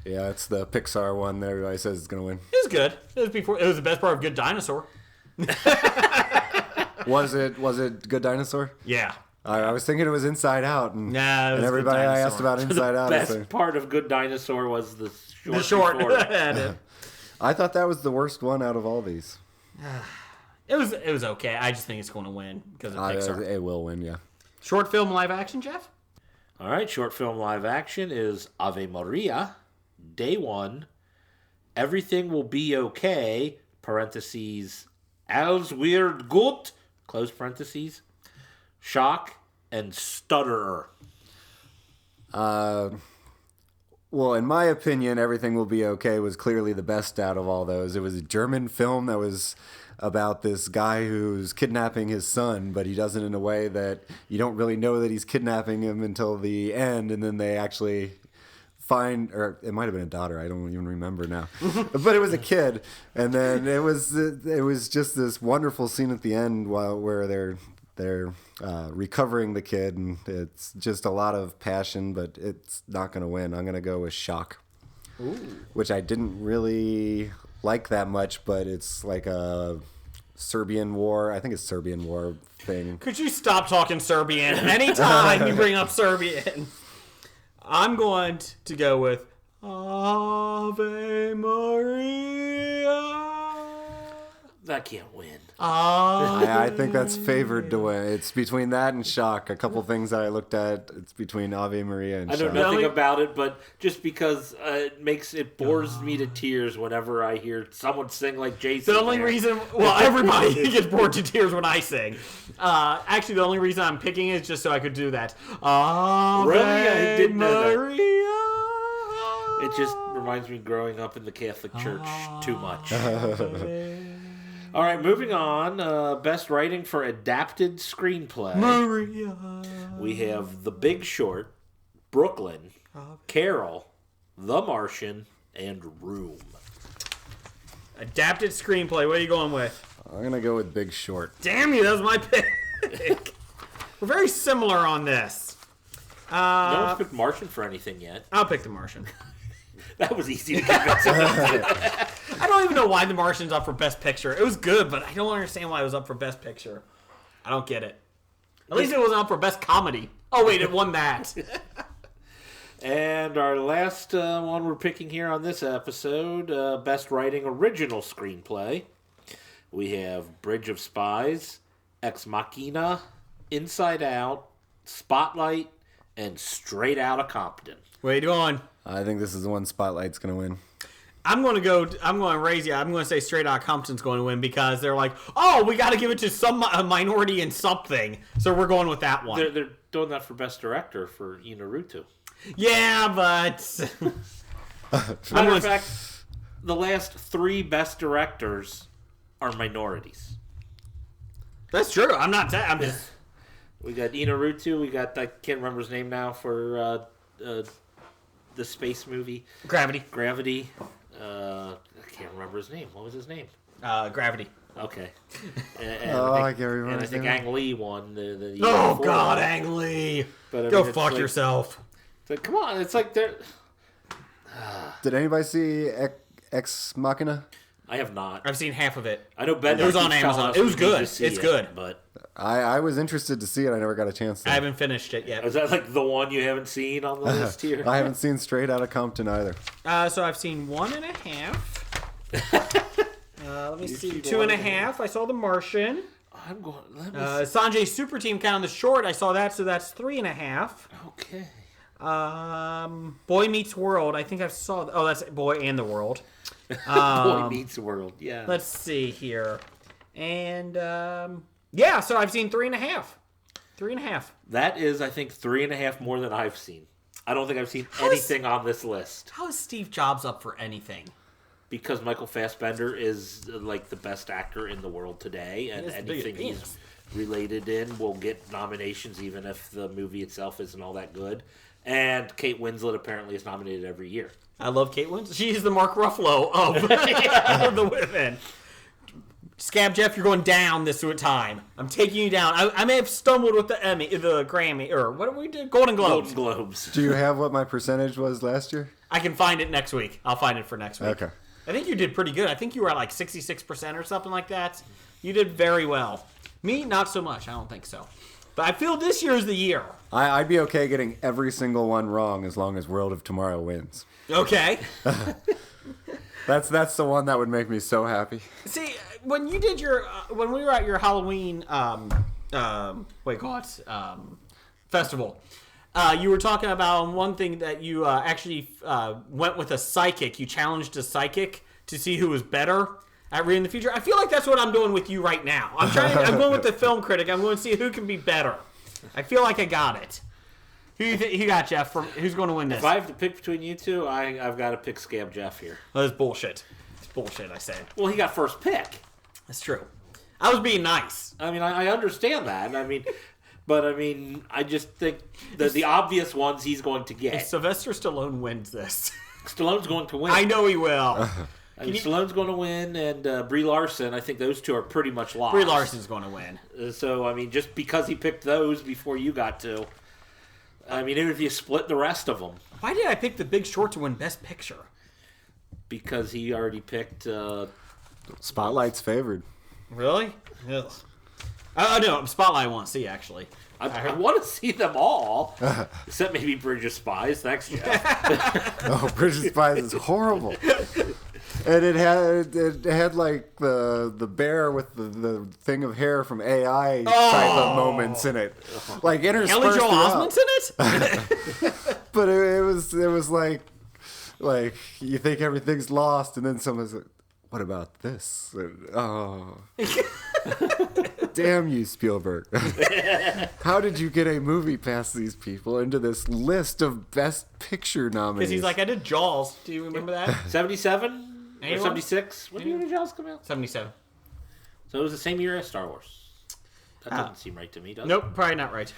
Yeah, it's the Pixar one that everybody says is going to win. It was good. It was the best part of Good Dinosaur. Was it Good Dinosaur? Yeah. I was thinking it was Inside Out, and, Nah, it was and everybody Good I asked Dinosaur. about Inside Out. Best part of Good Dinosaur was the short. The short. before. I thought that was the worst one out of all these. It was okay. I just think it's going to win because of Pixar. It will win, yeah. Short film live action, Jeff? All right, short film live action is Ave Maria, Day One, Everything Will Be Okay, parentheses, Alles wird gut, close parentheses, Shock, and Stutterer. Well, in my opinion, Everything Will Be Okay was clearly the best out of all those. It was a German film that was about this guy who's kidnapping his son, but he does it in a way that you don't really know that he's kidnapping him until the end, and then they actually find, or it might have been a daughter, I don't even remember now, but it was a kid, and then it was just this wonderful scene at the end where they're recovering the kid, and it's just a lot of passion, but it's not going to win. I'm going to go with Shock, which I didn't really like that much, but it's like a Serbian war. I think it's Serbian war thing. Could you stop talking Serbian anytime you bring up Serbian? I'm going to go with Ave Maria. That can't win. I think that's favored to win. It's between that and Shock. A couple things that I looked at, it's between Ave Maria and I Shock. know nothing about it, but just because it bores me to tears whenever I hear someone sing like Jason. The only reason, well, everybody gets bored to tears when I sing. Actually, the only reason I'm picking it is just so I could do that. Really? I didn't know that. Maria. It just reminds me growing up in the Catholic Church too much. All right, moving on. Best writing for adapted screenplay. Maria. We have The Big Short, Brooklyn, Carol, The Martian, and Room. Adapted screenplay. What are you going with? I'm going to go with Big Short. Damn you, that was my pick. We're very similar on this. No one's picked Martian for anything yet. I'll pick The Martian. That was easy to convince. I don't even know why The Martian's up for Best Picture. It was good, but I don't understand why it was up for Best Picture. I don't get it. At least it wasn't up for Best Comedy. Oh, wait, it won that. And our last one we're picking here on this episode, Best Writing Original Screenplay. We have Bridge of Spies, Ex Machina, Inside Out, Spotlight, and Straight Outta Compton. What are you doing? I think this is the one Spotlight's going to win. I'm going to raise you. I'm going to say Straight Outta Compton's going to win because they're like, oh, we got to give it to some minority in something. So we're going with that one. They're doing that for Best Director for Inaruto. Yeah, but... Matter of fact, the last 3 Best Directors are minorities. That's true. I'm not... I'm just... We got Inaruto. We got... I can't remember his name now for the space movie. Gravity. I can't remember his name. What was his name? Gravity. Okay. I can't remember. And I his think name. Ang Lee won the year Oh, before. God, Ang Lee. But, I Go mean, fuck like, yourself. it's like, come on. It's like they're... Did anybody see Ex Machina? I have not. I've seen half of it. I know Ben. It was on keeps telling Amazon. us It was we need good. to see It's it, good. But I was interested to see it. I never got a chance to. I haven't finished it yet. is that like the one you haven't seen on the list here? I haven't seen Straight Outta Compton either. So I've seen 1.5. Let me see. see 2.5. I saw The Martian. I'm going. Let me Sanjay's Super Team Count on the Short. I saw that, so that's 3.5. Okay. Boy Meets World. I think I saw. Oh, that's Boy and the World. Boy Meets World. Yeah. Let's see here. And yeah, so I've seen 3.5. 3.5. That is, I think, 3.5 more than I've seen. I don't think I've seen anything on this list How is Steve Jobs up for anything? because Michael Fassbender is like the best actor in the world today, and He has the anything biggest he's related in will get nominations, even if the movie itself isn't all that good. And Kate Winslet apparently is nominated every year. I love Kate Winslet. She's the Mark Ruffalo of the women. Scab Jeff, you're going down this time. I'm taking you down. I may have stumbled with the Grammy, or what did we do? Golden Globes. Golden Globes. Do you have what my percentage was last year? I can find it next week. I'll find it for next week. Okay. I think you did pretty good. I think you were at like 66% or something like that. You did very well. Me, not so much. I don't think so. But I feel this year's the year. I'd be okay getting every single one wrong as long as World of Tomorrow wins. Okay. That's the one that would make me so happy. See, when you did your when we were at your Halloween festival, you were talking about one thing that you actually went with a psychic. You challenged a psychic to see who was better at reading the future. I feel like that's what I'm doing with you right now. I'm going with the film critic. I'm going to see who can be better. I feel like I got it. Who you got, Jeff? Who's going to win this? If I have to pick between you two, I've got to pick Scab Jeff here. That's bullshit. It's bullshit, I said. Well, he got first pick. That's true. I was being nice. I mean, I understand that. But I just think the obvious ones he's going to get. If Sylvester Stallone wins this, Stallone's going to win. I know he will. Stallone's going to win, and Brie Larson. I think those two are pretty much lost. Brie Larson's going to win. So just because he picked those before you got to, even if you split the rest of them. Why did I pick The Big Short to win Best Picture? Because he already picked. Spotlight's favored. Really? Ugh. No, Spotlight I want to see, actually. I want to see them all, except maybe Bridge of Spies. Thanks, Jeff. Oh, Bridge of Spies is horrible. And it had like the bear with the thing of hair from AI type of moments in it, like interspersed Haley Joel throughout. Osment's in it. But it was like you think everything's lost, and then someone's like, "What about this?" And, oh, damn you, Spielberg! How did you get a movie past these people into this list of Best Picture nominees? Because he's like, I did Jaws. Do you remember that? 77 or Anyone? 76? When did Jaws come out? 77. So it was the same year as Star Wars. That doesn't seem right to me, does it? Nope, probably not right.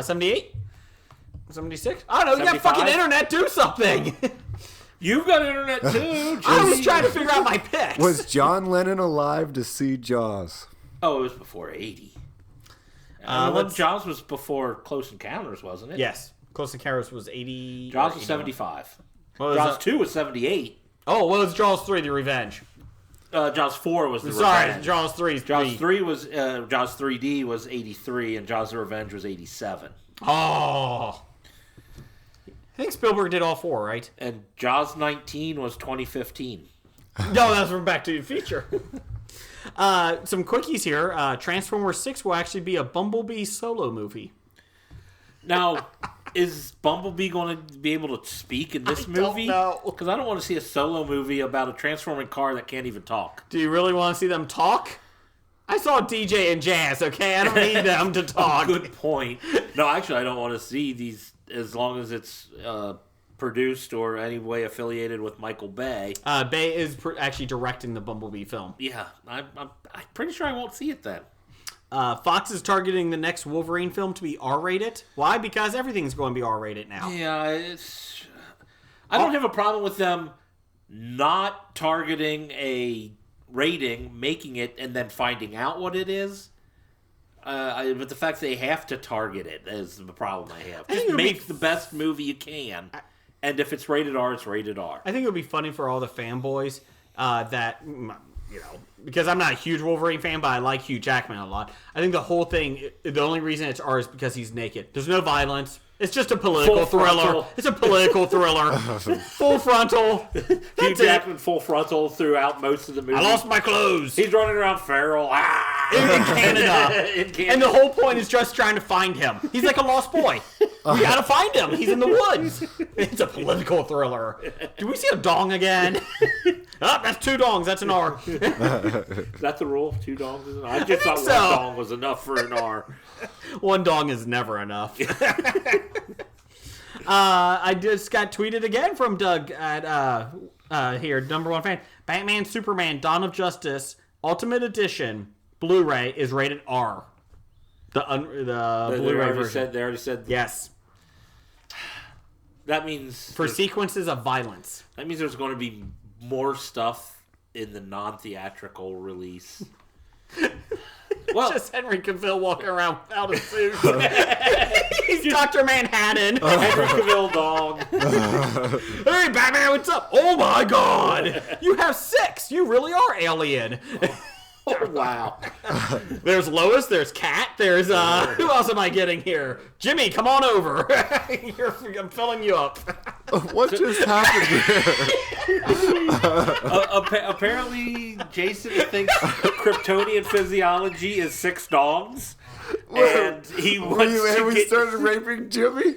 78? 76? I don't know. You got 75? fucking internet. Do something. You've got internet too. I was trying to figure out my picks. Was John Lennon alive to see Jaws? Oh, it was before 80. Jaws was before Close Encounters, wasn't it? Yes. Close Encounters was 80. Jaws was 75. Was Jaws 2 was 78. Oh, what was Jaws 3, The Revenge? Jaws 4 was the Sorry, Revenge. Jaws 3 is Jaws 3 was Jaws 3D was 83, and Jaws the Revenge was 87. Oh. I think Spielberg did all four, right? And Jaws 19 was 2015. No, that's from Back to the Future. Some quickies here. Transformers 6 will actually be a Bumblebee solo movie. Now, is Bumblebee going to be able to speak in this movie? Don't know. Because I don't want to see a solo movie about a transforming car that can't even talk. Do you really want to see them talk? I saw DJ and Jazz, okay? I don't need them to talk. Good point. No, actually, I don't want to see these as long as it's produced or any way affiliated with Michael Bay. Bay is actually directing the Bumblebee film. Yeah, I'm pretty sure I won't see it then. Fox is targeting the next Wolverine film to be R-rated. Why? Because everything's going to be R-rated now. Yeah, I don't have a problem with them not targeting a rating, making it, and then finding out what it is. But the fact that they have to target it is the problem I have. Just make the best movie you can. And if it's rated R, it's rated R. I think it would be funny for all the fanboys because I'm not a huge Wolverine fan, but I like Hugh Jackman a lot. I think the whole thing, the only reason it's R is because he's naked. There's no violence. It's just a political thriller. Frontal. It's a political thriller. Full frontal. Hugh Jackman full frontal throughout most of the movie. I lost my clothes. He's running around feral. In Canada. In Canada. And the whole point is just trying to find him. He's like a lost boy. We gotta find him. He's in the woods. It's a political thriller. Do we see a dong again? Oh, that's 2 dongs. That's an R. Is that the rule? 2 dongs is an R? I just thought 1 dong was enough for an R. 1 dong is never enough. I just got tweeted again from Doug at here, #1 fan. Batman Superman Dawn of Justice Ultimate Edition Blu-ray is rated R. The Blu-ray version. They already said. Yes. That means for sequences of violence. That means there's going to be more stuff in the non-theatrical release. Well, just Henry Cavill walking around without a suit. He's Dr. Manhattan. Henry Cavill dog. Hey, Batman, what's up? Oh my God, you have 6. You really are alien. Oh, wow. There's Lois. There's Kat. There's who else am I getting here? Jimmy, come on over. I'm filling you up. What just happened here? Apparently, Jason thinks Kryptonian physiology is 6 dogs. And he wants to we started raping Jimmy?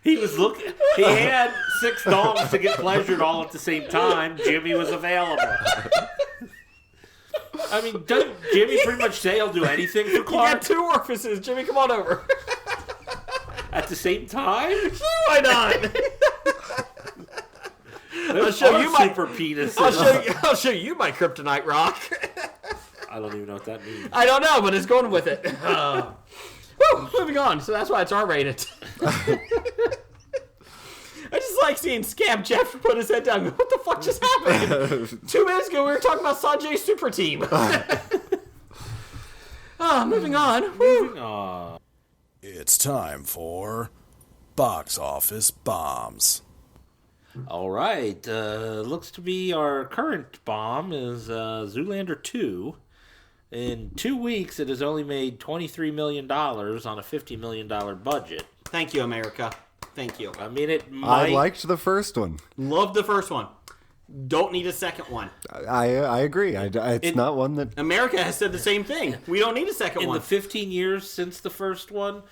He was looking. He had 6 dogs to get pleasured all at the same time. Jimmy was available. I mean, doesn't Jimmy pretty much say he'll do anything for You Clark got 2 orifices. Jimmy, come on over. at the same time? Why not? I'll show you my super penises. I'll show you my kryptonite rock. I don't even know what that means. I don't know, but it's going with it. Woo, moving on. So that's why it's R-rated. I just like seeing Scab Jeff put his head down and go, what the fuck just happened? 2 minutes ago we were talking about Sanjay's super team. Moving on. Woo. It's time for Box Office Bombs. All right. Looks to be our current bomb is Zoolander 2. In 2 weeks, it has only made $23 million on a $50 million budget. Thank you, America. Thank you. I mean, it might... I liked the first one. Loved the first one. Don't need a second one. I agree. It's not one that... America has said the same thing. We don't need a second one. In the 15 years since the first one,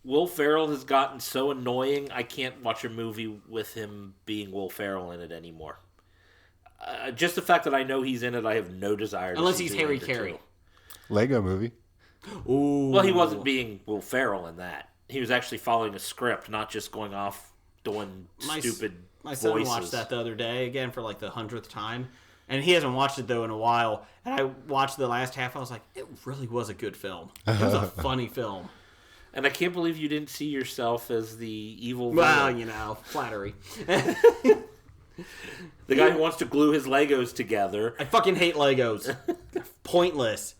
Will Ferrell has gotten so annoying, I can't watch a movie with him being Will Ferrell in it anymore. Just the fact that I know he's in it, I have no desire to Unless see he's Zoolander Harry 2. Carey. Lego movie. Ooh. Well, he wasn't being Will Ferrell in that. He was actually following a script, not just going off doing stupid My son voices. watched that the other day, again, for like the 100th time. And he hasn't watched it, though, in a while. And I watched the last half. I was like, it really was a good film. It was a funny film. And I can't believe you didn't see yourself as the evil Well, villain. you know, flattery. The guy who wants to glue his Legos together. I fucking hate Legos. Pointless.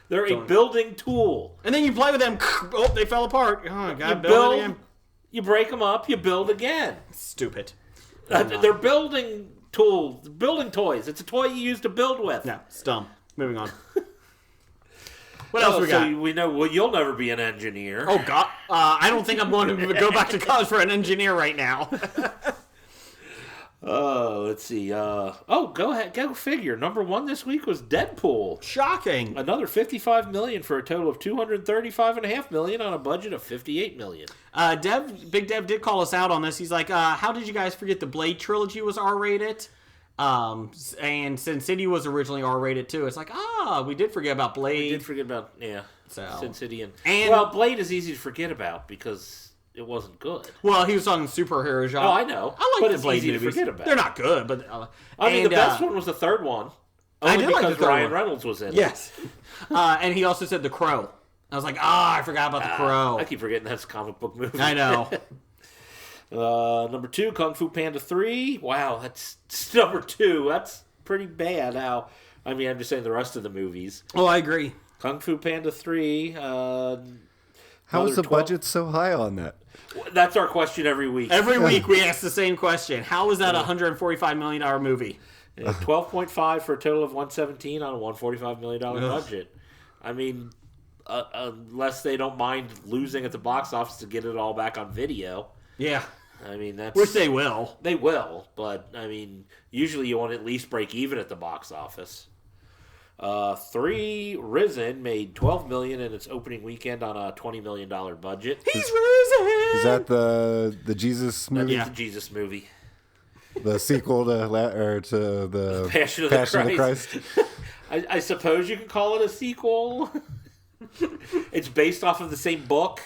They're a building tool. And then you play with them. Oh, they fell apart. Oh, You God, build, you break them up, you build again. Stupid. They're building tools, building toys. It's a toy you use to build with. No, it's dumb. Moving on. What else we got? So we know, well, you'll never be an engineer. Oh, God. I don't think I'm going to go back to college for an engineer right now. Let's see. Go ahead. Go figure. Number 1 this week was Deadpool. Shocking. Another $55 million for a total of $235.5 million on a budget of $58 million. Big Dev did call us out on this. He's like, how did you guys forget the Blade trilogy was R-rated? And Sin City was originally R-rated too. It's like, we did forget about Blade. We did forget about, So. Sin City. And well, Blade is easy to forget about because it wasn't good. Well, he was on superhero genre. Oh, I know. I But like it's the Blade easy to movies. forget about. They're not good, but I mean, the best one was the third one. I Only did like because the third Ryan one. Reynolds was in it. Yes. And he also said The Crow. I was like, I forgot about The Crow. I keep forgetting that's a comic book movie. I know. Number 2, Kung Fu Panda 3. Wow, that's number 2. That's pretty bad. Now, I mean, I'm just saying the rest of the movies. Oh, I agree. Kung Fu Panda 3. How is the budget so high on that? That's our question every week. Every week we ask the same question. How is that a $145 million movie? 12.5 for a total of 117 on a $145 million budget. I mean, unless they don't mind losing at the box office to get it all back on video. Yeah. I mean, that's... Which they will. They will, but, I mean, usually you want to at least break even at the box office. 3, Risen, made $12 million in its opening weekend on a $20 million budget. He's risen! Is that the Jesus movie? That's the Jesus movie. The sequel to the Passion of the Christ. I suppose you can call it a sequel. It's based off of the same book.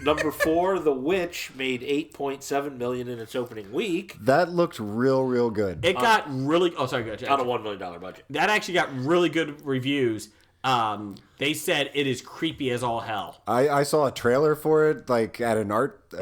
Number 4, The Witch, made $8.7 million in its opening week. That looked real good. It got really... Oh, sorry, go ahead. On a $1 million budget. That actually got really good reviews. They said it is creepy as all hell. I saw a trailer for it, like at an art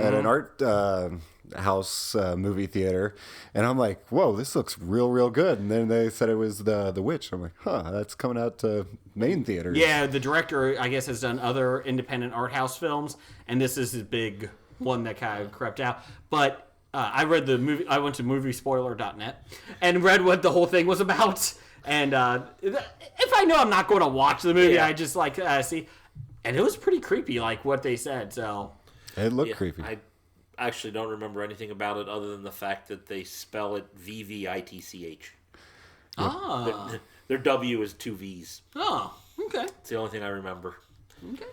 house movie theater, and I'm like, whoa, this looks real good. And then they said it was the Witch. I'm like, that's coming out to main theaters. Yeah, the director, I guess, has done other independent art house films, and this is his big one that kind of crept out. But I read the movie. I went to moviespoiler.net and read what the whole thing was about. And if I know I'm not going to watch the movie, I just like see. And it was pretty creepy, like what they said. So it looked creepy. I actually don't remember anything about it other than the fact that they spell it VVITCH. Ah. Their W is 2 V's. Oh, okay. It's the only thing I remember. Okay.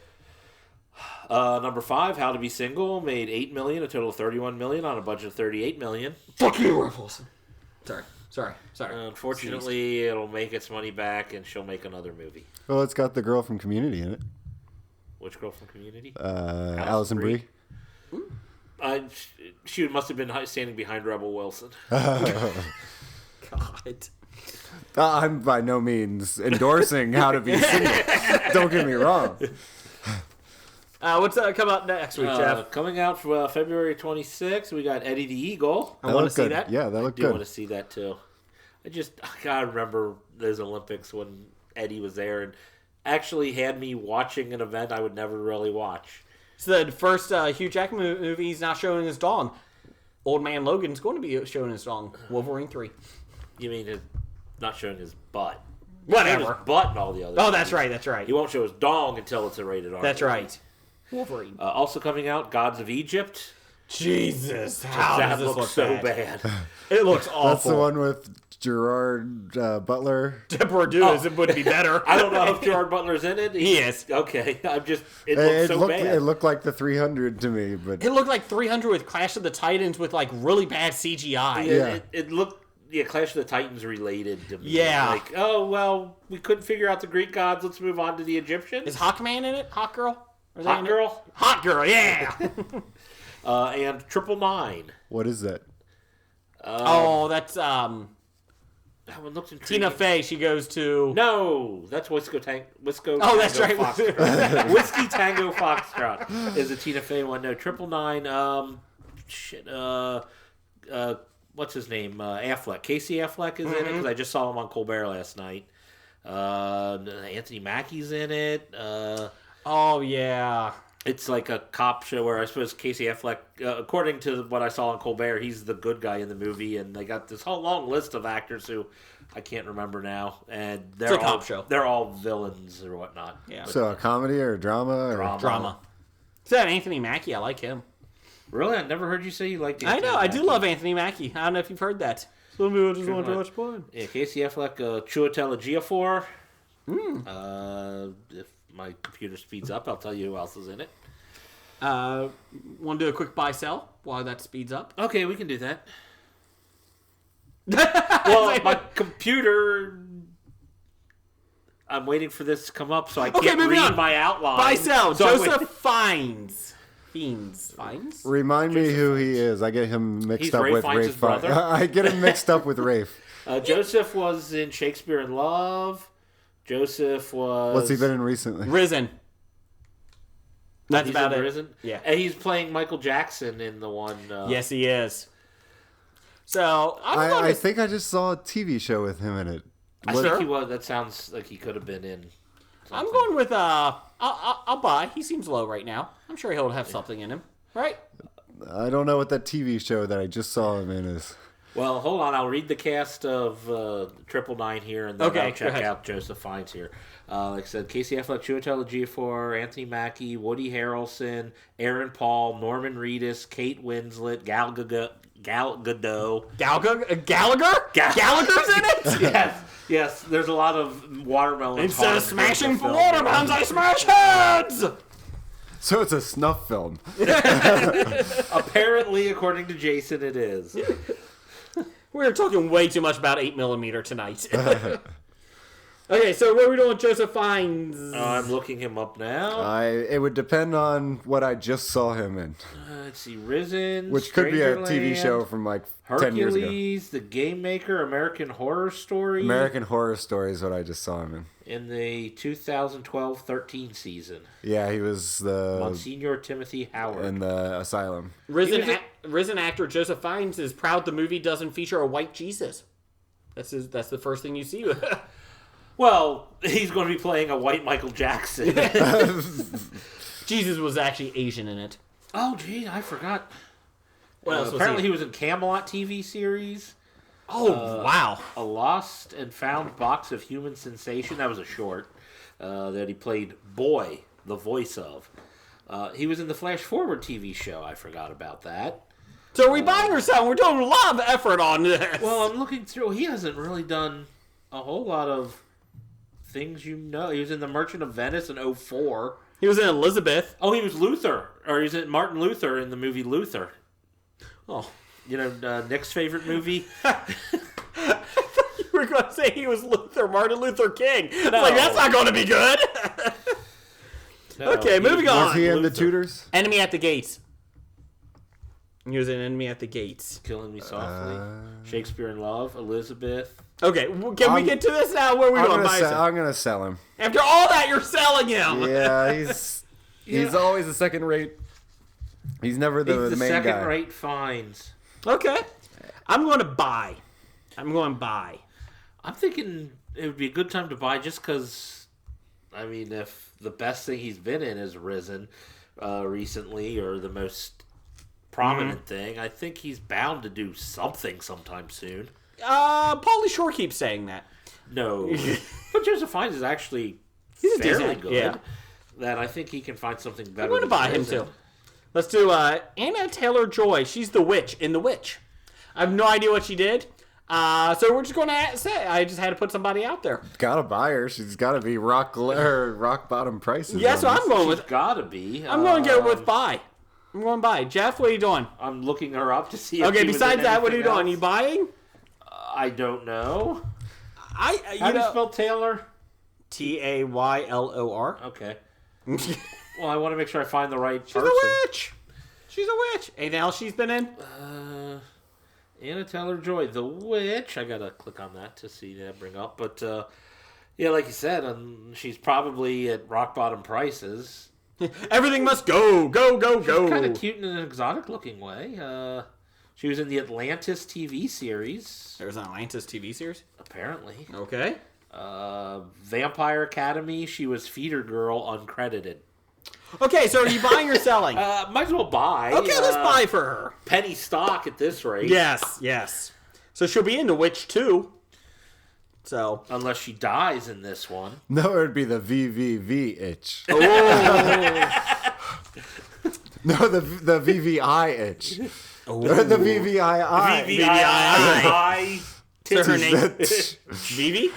Number 5, How to Be Single, made $8 million, a total of $31 million on a budget of $38 million. Fuck you, Rob Wilson. Sorry. Unfortunately, it'll make its money back, and she'll make another movie. Well, it's got the girl from Community in it. Which girl from Community? Allison Brie. She must have been standing behind Rebel Wilson. God. I'm by no means endorsing How to Be Single. Don't get me wrong. What's coming out next week, Jeff? Coming out for February 26th, we got Eddie the Eagle. I want to see that. Yeah, that looked I good. do want to see that too. I remember those Olympics when Eddie was there and actually had me watching an event I would never really watch. It's the first Hugh Jackman movie he's not showing his dong. Old Man Logan's going to be showing his dong. Wolverine 3. You mean not showing his butt? Whatever. Showing his butt and all the other. Oh, that's right. He won't show his dong until it's a rated R. That's right. Wolverine. Also coming out, Gods of Egypt. Jesus, how that does this looks look so bad? bad. It looks awful. That's the one with Gerard Butler. Deborah Dewis, it would be better. I don't know if Gerard Butler's in it. He is. Okay, it looks so bad. It looked like the 300 to me, but It looked like 300 with Clash of the Titans with like really bad CGI. Yeah. It looked Clash of the Titans related to me. Yeah. Like, oh well, we couldn't figure out the Greek gods. Let's move on to the Egyptians. Is Hawkman in it? Hawk Girl? Are they Hot in Girl? It? Hot Girl, yeah. And 999. what is that? That's That one looks intriguing. Tina Fey. She goes to. No, that's Wisco. Oh, that's right. Foxtrot. Whiskey Tango Foxtrot is a Tina Fey one. No, 999. What's his name? Affleck. Casey Affleck is in it because I just saw him on Colbert last night. Anthony Mackie's in it. Oh yeah. It's like a cop show where I suppose Casey Affleck, according to what I saw on Colbert, he's the good guy in the movie, and they got this whole long list of actors who I can't remember now, and they're It's a cop show. They're all villains or whatnot. Yeah. So a comedy or a drama? Or... Drama. Is that Anthony Mackie? I like him. Really? I never heard you say you liked I Anthony know. I do Mackie. love Anthony Mackie. I don't know if you've heard that. Some people just want to watch porn. Yeah, Casey Affleck, Chiwetel Ejiofor. If my computer speeds up, I'll tell you who else is in it. Want to do a quick buy-sell while that speeds up? Okay, we can do that. Well, my computer... I'm waiting for this to come up, so I can't moving read on. my outline. Buy-sell. So Joseph Fiennes. Fiends. Remind me who he is. I get him mixed He's up Ray with Fiennes' Rafe. brother? I get him mixed up with Rafe. Joseph was in Shakespeare in Love. Joseph was... What's he been in recently? Risen. That's He's about in it. Risen? Yeah. And he's playing Michael Jackson in the one... Yes, he is. So, I think I just saw a TV show with him in it. I Sure. think he was. That sounds like he could have been in something. I'm going with, I'll buy. He seems low right now. I'm sure he'll have something in him. Right? I don't know what that TV show that I just saw him in is. Well, hold on. I'll read the cast of 999 here, and then Okay, I'll go check ahead. out Joseph Fiennes here. Like I said, Casey Affleck, Chiwetel Ejiofor, Anthony Mackie, Woody Harrelson, Aaron Paul, Norman Reedus, Kate Winslet, Gal Gadot. Gallagher? Gal- Gallagher's in it? Yes. There's a lot of watermelon. Instead of smashing for watermelons, I smash heads! So it's a snuff film. Apparently, according to Jason, it is. We're talking way too much about 8mm tonight. Okay, so what are we doing with Joseph Fiennes? I'm looking him up now. It would depend on what I just saw him in, Let's see, Risen, which could be a TV Strangerland, show from like 10 years ago. Hercules, The Game Maker, American Horror Story. American Horror Story is what I just saw him in. In the 2012-13 season. Yeah, he was the Monsignor Timothy Howard. in the asylum. Risen, He was Risen actor Joseph Fiennes is proud the movie doesn't feature a white Jesus. That's the first thing you see. Well, he's going to be playing a white Michael Jackson. Jesus was actually Asian in it. Oh, gee, I forgot. What else was apparently, he? he was in Camelot TV series. Oh, wow. A Lost and Found Box of Human Sensation. That was a short that he played Boy, the voice of. He was in the Flash Forward TV show. I forgot about that. So are we buying or selling? We're doing a lot of effort on this. Well, I'm looking through. He hasn't really done a whole lot of things you know. He was in The Merchant of Venice in 2004. He was in Elizabeth. Oh, he was Luther. Or he was in Martin Luther in the movie Luther. Oh. You know, Nick's favorite movie? You were going to say he was Martin Luther King. No. Like, that's not going to be good. No, Okay, moving on. Was he in the Luther. Tudors? Enemy at the Gates. He was in Enemy at the Gates. Killing Me Softly. Shakespeare in Love. Elizabeth. Okay, well, can we get to this now? Where are we going? I'm gonna sell him. After all that, you're selling him. Yeah, he's always a second rate. He's never the He's the main guy. second rate finds. Okay. I'm going to buy. I'm thinking it would be a good time to buy just because, I mean, if the best thing he's been in is Risen recently, or the most prominent thing, I think he's bound to do something sometime soon. Pauly Shore keeps saying that. No. But Joseph Fiennes is actually He's a fairly decent, good. yeah. That I think he can find something better. I'm going to than buy him Risen. too. Let's do Anna Taylor-Joy. She's the witch in The Witch. I have no idea what she did. So we're just going to say, I just had to put somebody out there. Gotta buy her. She's gotta be rock bottom prices. Yeah, so on I'm going She's with. gotta be. I'm going to go with buy. I'm going buy. Jeff, what are you doing? I'm looking her up to see if Okay, she was besides in that, what are you anything doing? You else. buying? I don't know. How How do you spell Taylor? Taylor. Okay. Well, I want to make sure I find the right She's person. a witch. She's a witch. Anything else she's been in? Anna Taylor-Joy, The Witch. I gotta click on that to see that bring up. But yeah, like you said, she's probably at rock bottom prices. Everything must go. Kind of cute in an exotic-looking way. She was in the Atlantis TV series, There's an Atlantis TV series. apparently. Okay. Vampire Academy. She was feeder girl, uncredited. Okay, so are you buying or selling? Might as well buy. Okay, let's buy for her. Penny stock at this rate. Yes. So she'll be in The Witch too. So. Unless she dies in this one. No, it'd be the VVV itch. Oh. No, the VVI itch. Or the VVII. VVI. So her name Vivi?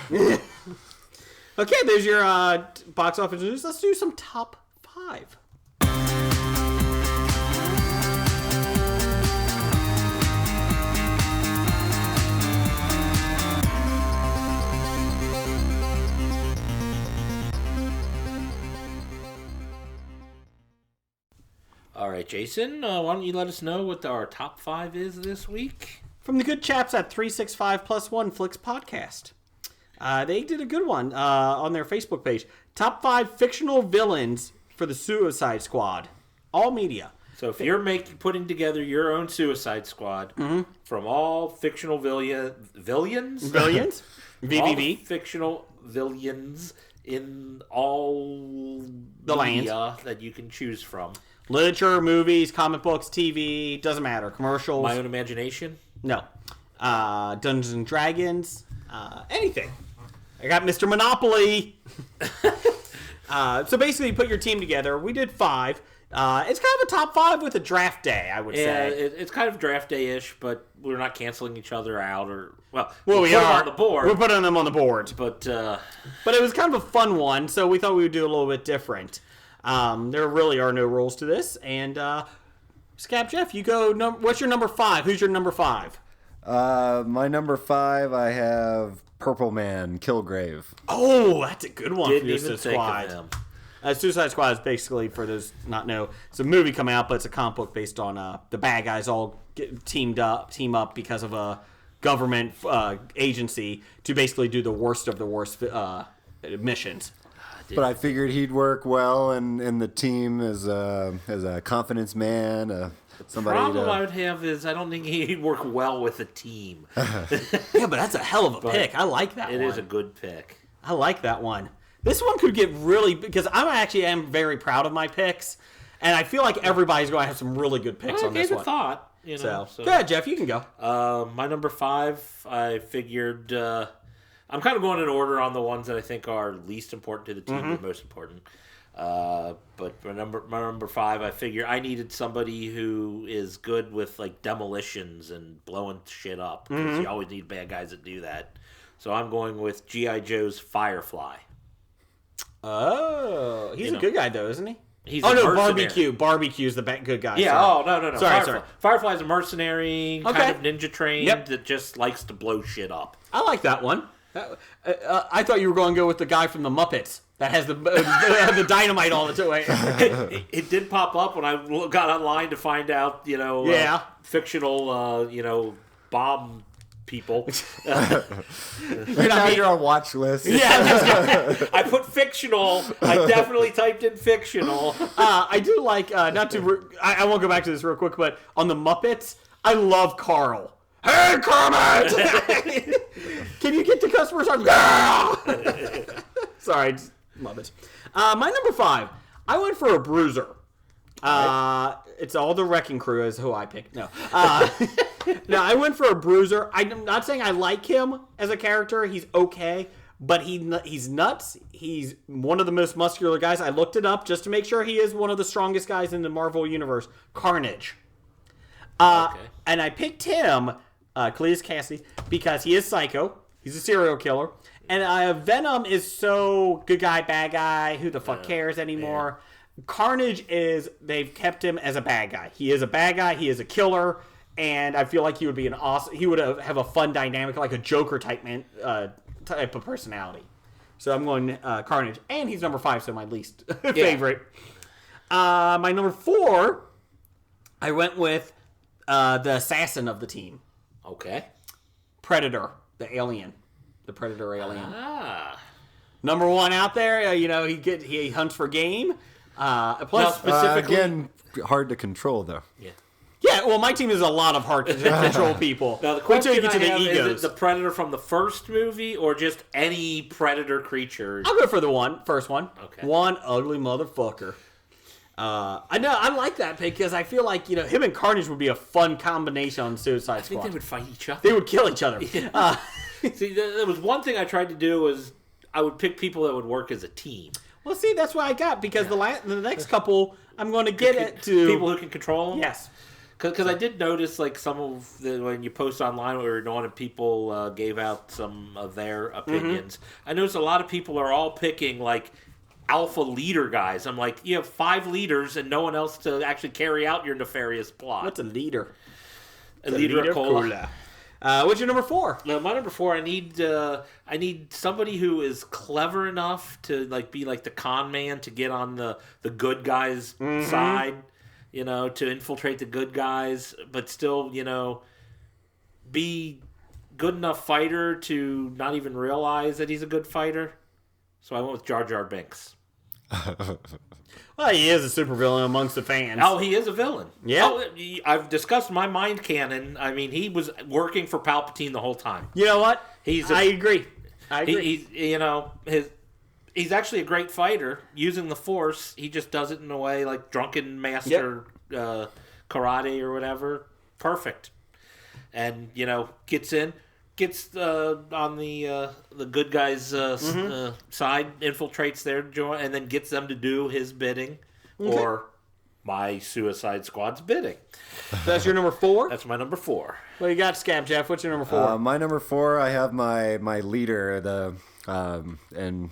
Okay, there's your box office news. Let's do some top 5. All right, Jason, why don't you let us know what our top 5 is this week? From the good chaps at 365+1 Flicks Podcast. They did a good one on their Facebook page. Top 5 fictional villains for the Suicide Squad. All media. So if you're putting together your own Suicide Squad from all fictional villains? Villains? All the VVV. fictional villains in all The media that you can choose from. Literature, movies, comic books, TV, doesn't matter. Commercials. My Own Imagination? No. Dungeons and Dragons. Anything. I got Mr. Monopoly. So basically, you put your team together. We did 5. It's kind of a top 5 with a draft day, I would Yeah, say. it's kind of draft day-ish, but we're not canceling each other out. Well, Well, we put them are on the board. We're putting them on the board. But But it was kind of a fun one, so we thought we would do a little bit different. There really are no rules to this. And Scab Jeff, you go. What's your number 5? Who's your number 5? My number 5, I have Purple Man, Kilgrave. Oh, that's a good one didn't for your even Suicide think Squad. of him. Suicide Squad is basically, for those not know, it's a movie coming out, but it's a comic book based on the bad guys all team up because of a government agency to basically do the worst of the worst missions. But I figured he'd work well in the team as a confidence man. Somebody problem I would have is I don't think he'd work well with a team. Yeah, but that's a hell of a pick. I like that one. It is a good pick. I like that one. This one could get really... Because I am very proud of my picks, and I feel like everybody's going to have some really good picks on this one. I gave it thought. So. Go ahead, Jeff. You can go. My number 5, I figured... I'm kind of going in order on the ones that I think are least important to the team, but most important. But my number 5, I figure I needed somebody who is good with like demolitions and blowing shit up, because you always need bad guys that do that. So I'm going with G.I. Joe's Firefly. Oh, he's a good guy though, isn't he? He's Barbecue. Barbecue's the good guy. Yeah. Sorry. Oh no. Sorry. Firefly's a mercenary, kind of ninja trained that just likes to blow shit up. I like that one. I thought you were going to go with the guy from the Muppets that has the dynamite all the time. It did pop up when I got online to find out, fictional, bomb people. Now you're on watch list. Yeah, I put fictional. I definitely typed in fictional. I do like I won't go back to this real quick, but on the Muppets, I love Carl. Hey, Kermit! Can you get to customer service? Sorry, just love it. My number 5, I went for a bruiser. It's all the Wrecking Crew is who I picked. No, I went for a bruiser. I'm not saying I like him as a character. He's okay, but he's nuts. He's one of the most muscular guys. I looked it up just to make sure he is one of the strongest guys in the Marvel universe. Carnage. And I picked him, Cletus Cassidy, because he is psycho. He's a serial killer. And Venom is so good guy, bad guy. Who the fuck cares anymore? Yeah. Carnage they've kept him as a bad guy. He is a bad guy. He is a killer. And I feel like he would be he would have a fun dynamic, like a Joker type of personality. So I'm going Carnage. And he's number 5, so my least favorite. My number 4, I went with the assassin of the team. Okay. Predator, the alien. The Predator alien. Number 1 out there, he hunts for game. Plus, specifically... again, hard to control, though. Yeah, well, my team is a lot to control people. Now, the question is it the Predator from the first movie, or just any Predator creature? I'll go for the first one. Okay. One ugly motherfucker. I know, I like that pick because I feel like, him and Carnage would be a fun combination on Suicide Squad. I think they would fight each other. They would kill each other. Yeah. See, there was one thing I tried to do was I would pick people that would work as a team. Well, see, that's what I got because the next couple, I'm going to get it to... People who can control them? Yes. Because I did notice, like, some of when you post online what we were doing and people gave out some of their opinions, I noticed a lot of people are all picking, like, alpha leader guys. I'm like, you have 5 leaders and no one else to actually carry out your nefarious plot. What's a leader? A leader of cola. What's your number 4? No, my number 4, I need somebody who is clever enough to be like the con man to get on the good guys' side, to infiltrate the good guys, but still, be good enough fighter to not even realize that he's a good fighter. So I went with Jar Jar Binks. Well, he is a supervillain amongst the fans. Oh, he is a villain. Yeah. Oh, I've discussed my mind canon. I mean, he was working for Palpatine the whole time. You know what? I agree. He's actually a great fighter using the Force. He just does it in a way like drunken master karate or whatever. Perfect. And, gets on the good guys' side, infiltrates their joint, and then gets them to do his bidding or my Suicide Squad's bidding. That's your number 4? That's my number 4. Well, you got Scab Jeff. What's your number 4? My number 4, I have my leader. And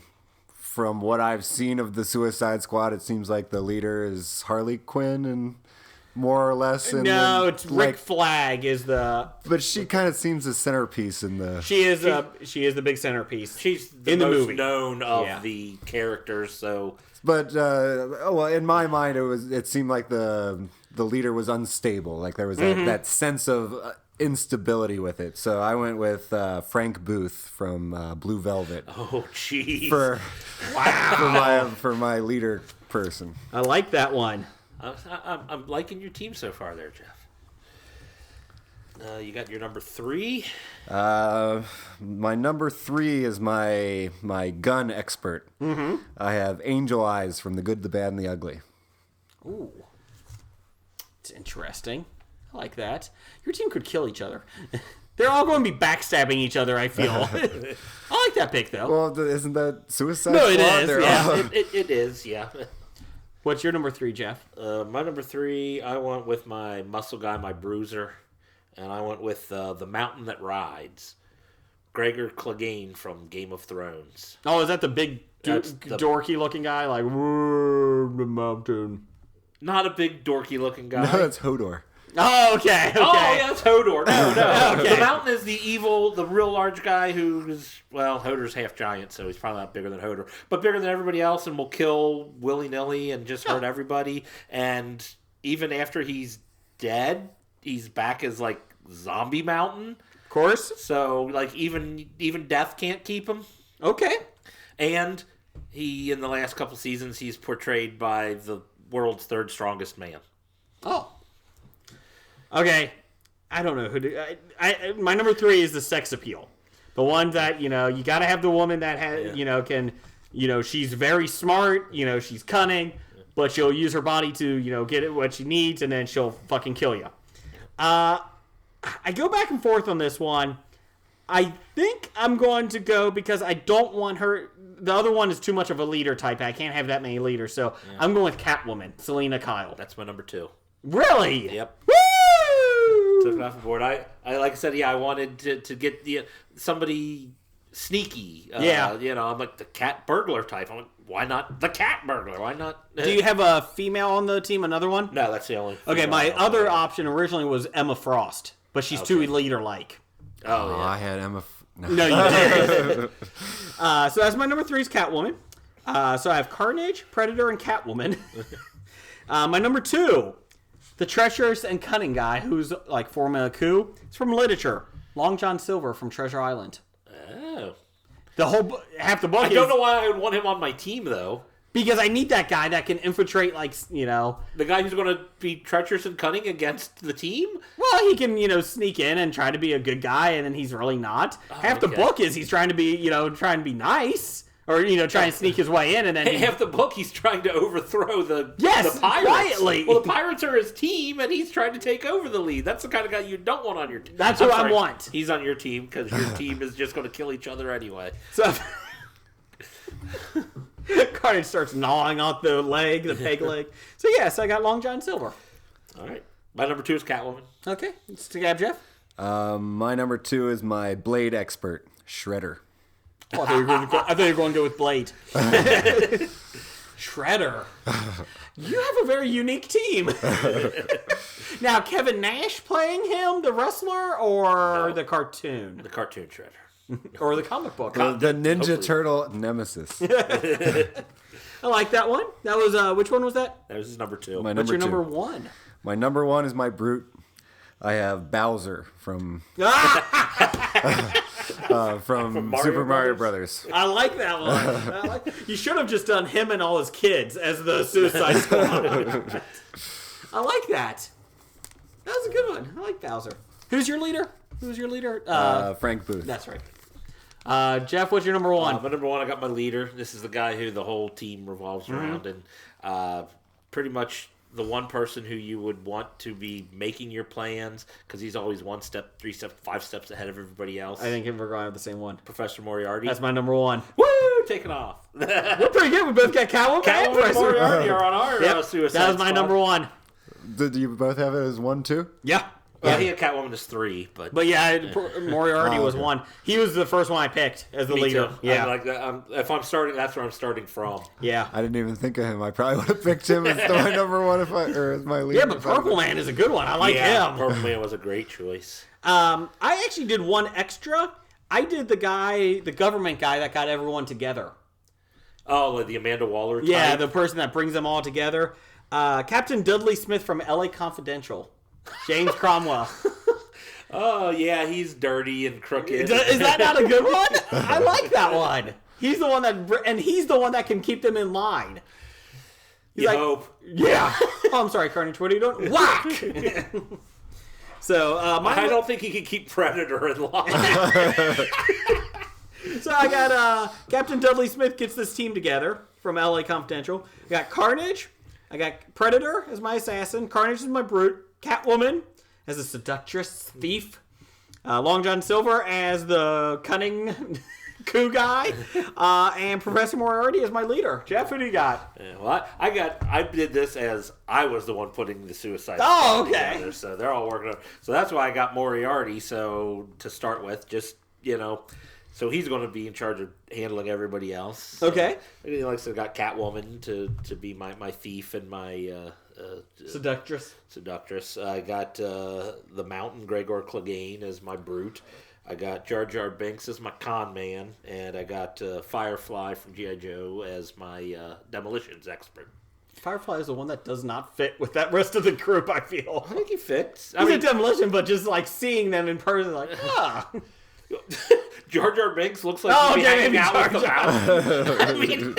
from what I've seen of the Suicide Squad, it seems like the leader is Harley Quinn and... more or less. It's Rick Flag is the... But she kind of seems the centerpiece in the... She is the big centerpiece. She's the most known of the characters, so... But, in my mind, it seemed like the leader was unstable. Like, there was that sense of instability with it. So I went with Frank Booth from Blue Velvet. Oh, jeez. Wow. for my leader person. I like that one. I'm liking your team so far there, Jeff. You got your number 3. My number 3 is my gun expert. Mm-hmm. I have Angel Eyes from The Good, the Bad, and the Ugly. Ooh. It's interesting. I like that. Your team could kill each other. They're all going to be backstabbing each other, I feel. I like that pick, though. Well, isn't that Suicide No, Squad? it is, They're yeah. all- It is, yeah. What's your number 3, Jeff? My number 3, I went with my muscle guy, my bruiser, and I went with the mountain that rides, Gregor Clegane from Game of Thrones. Oh, is that the big, That's the- dorky-looking guy? Like, "Whoa, the mountain." Not a big dorky looking guy. No, that's Hodor. Oh, okay. Oh, yeah, that's Hodor. No. Okay. The mountain is the real large guy who's, well, Hodor's half giant, so he's probably not bigger than Hodor, but bigger than everybody else and will kill willy-nilly and just hurt everybody. And even after he's dead, he's back as, like, zombie mountain. Of course. So, like, even death can't keep him. Okay. And he, in the last couple seasons, he's portrayed by the world's 3rd strongest man. Oh. Okay. I don't know who to... my number 3 is the sex appeal. The one that, you got to have the woman that has, can, she's very smart, she's cunning, but she'll use her body to, get it what she needs, and then she'll fucking kill you. I go back and forth on this one. I think I'm going to go because I don't want her... The other one is too much of a leader type. I can't have that many leaders, so I'm going with Catwoman, Selena Kyle. That's my number 2. Really? Yep. Woo! Took it off the board. I like I said, I wanted to get somebody sneaky. Yeah. I'm like the cat burglar type. I'm like, why not the cat burglar? Why not? Do you have a female on the team? Another one? No, that's the only. Okay, my female. other option originally was Emma Frost, but she's too leader-like. Oh, Oh, yeah. I had Emma. No, you didn't. So that's my number 3 is Catwoman. So I have Carnage, Predator, and Catwoman. My number 2, the treacherous and cunning guy who's like forming a coup. It's from literature. Long John Silver from Treasure Island. Oh. The whole half the book. I don't know why I would want him on my team though. Because I need that guy that can infiltrate, like, The guy who's going to be treacherous and cunning against the team? Well, he can, sneak in and try to be a good guy, and then he's really not. Half the book is he's trying to be, nice. Or, try and sneak his way in, and then... Half the book, he's trying to overthrow the pirates. Quietly. Well, the pirates are his team, and he's trying to take over the lead. That's the kind of guy you don't want on your team. That's who I want. He's on your team, because your team is just going to kill each other anyway. So... Carnage starts gnawing off the peg leg. So, yes, I got Long John Silver. All right. My number 2 is Catwoman. Okay. It's Scab Jeff. My number 2 is my blade expert, Shredder. Oh, I thought you were going to go with Blade. Shredder. You have a very unique team. Now, Kevin Nash playing him, the wrestler, or the cartoon? The cartoon Shredder. Or the comic book? The Ninja Turtle Nemesis. I like that one. That was, which one was that? That was his number 2. My What's your number 2. 1? My number 1 is my brute. I have Bowser from Super Mario Brothers. I like that one. You should have just done him and all his kids as the Suicide Squad. I like that. That was a good one. I like Bowser. Who's your leader? Frank Booth. That's right. Jeff, what's your number 1? My number 1, I got my leader. This is the guy who the whole team revolves around, and pretty much the one person who you would want to be making your plans, because he's always 1 step, 3 steps, 5 steps ahead of everybody else. I think we're going to have the same one. Professor Moriarty. That's my number 1. Woo! Taking off. We're pretty good. We both got Catwoman and Catwoman and Moriarty are on our Yep. Suicide That was my Squad. number 1. Did you both have it as 1 too? Yeah. Yeah, he had Catwoman as 3, but Moriarty was 1. He was the first one I picked as the me leader. too. Yeah. I'm like that. If I'm starting, that's where I'm starting from. Yeah. I didn't even think of him. I probably would have picked him as my number 1 as my leader. Yeah, but Purple Man is a good one. I like him. Purple Man was a great choice. I actually did one extra. I did the government guy that got everyone together. Oh, like the Amanda Waller type? Yeah, the person that brings them all together. Captain Dudley Smith from L.A. Confidential. James Cromwell. Oh, yeah, he's dirty and crooked. Is that not a good one? I like that one. He's the one that can keep them in line. He's You hope. Yeah. Oh, I'm sorry, Carnage. What are you doing? Whack! So, I don't think he can keep Predator in line. So I got Captain Dudley Smith gets this team together from LA Confidential. I got Carnage. I got Predator as my assassin. Carnage is my brute. Catwoman as a seductress thief. Long John Silver as the cunning coup guy. And Professor Moriarty as my leader. Jeff, who do you got? Yeah, well, I did this as I was the one putting the Suicide Oh, Squad okay. together, so they're all working on. So that's why I got Moriarty. So to start with, just so he's going to be in charge of handling everybody else. So, Okay. like I said, I got Catwoman to be my thief and my Seductress. I got the Mountain Gregor Clegane as my brute. I got Jar Jar Binks as my con man, and I got Firefly from G.I. Joe as my demolitions expert. Firefly is the one that does not fit with that rest of the group, I feel. I think he fits. He's a demolition, but just like seeing them in person, like, Jar Jar Binks looks like he'd be hanging out with the Mountain. I mean,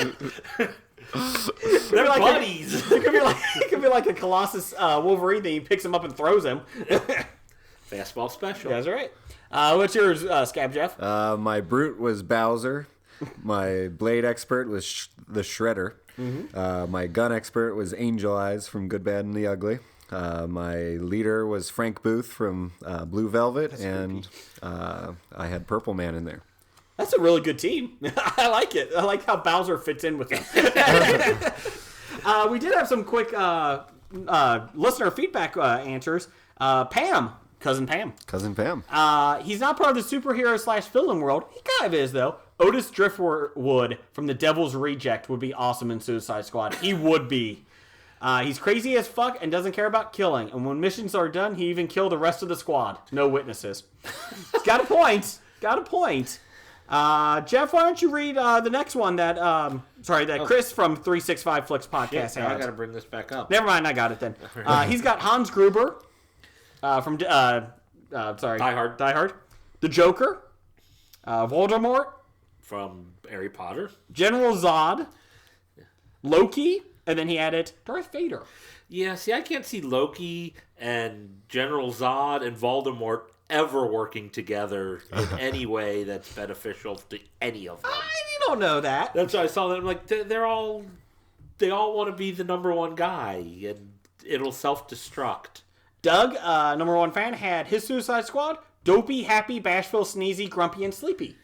they're like buddies. It could be like a Colossus Wolverine thing. He picks him up and throws him. Fastball special. That's right. What's yours, Scab Jeff? My brute was Bowser. My blade expert was the Shredder. My gun expert was Angel Eyes from Good, Bad, and the Ugly. My leader was Frank Booth from Blue Velvet, and I had Purple Man in there. That's a really good team. I like it. I like how Bowser fits in with them. We did have some quick listener feedback answers. Pam. Cousin Pam. He's not part of the superhero / villain world. He kind of is, though. Otis Driftwood from The Devil's Reject would be awesome in Suicide Squad. He would be. He's crazy as fuck and doesn't care about killing. And when missions are done, he even killed the rest of the squad. No witnesses. He's got a point. Jeff, why don't you read the next one that Chris from 365 Flicks Podcast Now I had. got to bring this back up. Never mind, I got it then. He's got Hans Gruber from Die Hard. The Joker. Voldemort. From Harry Potter. General Zod. Loki. And then he added Darth Vader. Yeah, see, I can't see Loki and General Zod and Voldemort ever working together in any way that's beneficial to any of them. You don't know that. That's why I saw that. I'm like, they all want to be the number one guy, and it'll self-destruct. Doug, number one fan, had his Suicide Squad: Dopey, Happy, Bashful, Sneezy, Grumpy, and Sleepy.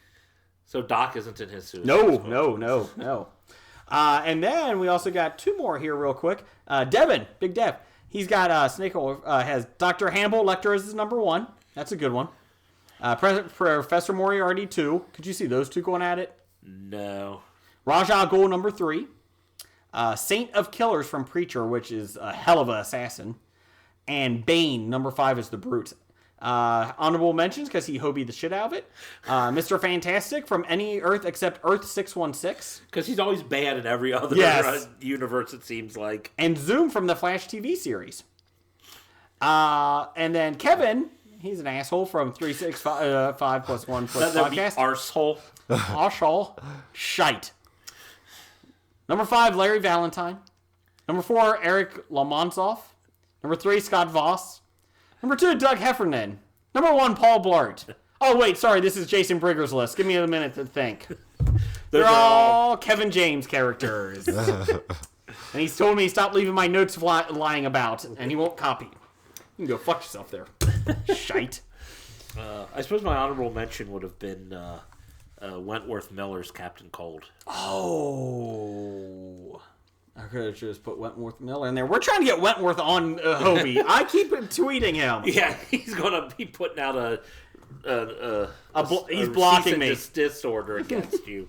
So Doc isn't in his Suicide Squad. No. And then we also got two more here real quick. Devin, Big Dev. He's got Snake Oil, has Dr. Hannibal Lecter as his number one. That's a good one. Professor Moriarty 2. Could you see those two going at it? No. Ra's al Ghul number 3. Saint of Killers from Preacher, which is a hell of an assassin. And Bane number 5 is the Brute. Honorable mentions because he Hobie the shit out of it. Mr. Fantastic from any Earth except Earth 616. Because he's always bad in every other universe, it seems like. And Zoom from the Flash TV series. And then Kevin, he's an asshole from 365 plus 1 plus That'd podcast. be arsehole. Arsehole. Shite. Number 5, Larry Valentine. Number 4, Eric Lamonsoff. Number 3, Scott Voss. Number 2, Doug Heffernan. Number 1, Paul Blart. Oh, wait, sorry, this is Jason Brigger's list. Give me a minute to think. They're all Kevin James characters. And he's told me stop leaving my notes lying about, and he won't copy. You can go fuck yourself there. Shite. I suppose my honorable mention would have been Wentworth Miller's Captain Cold. Oh. I could have just put Wentworth Miller in there. We're trying to get Wentworth on Hobie. I keep tweeting him. Yeah, he's going to be putting out he's blocking me. Disorder against you.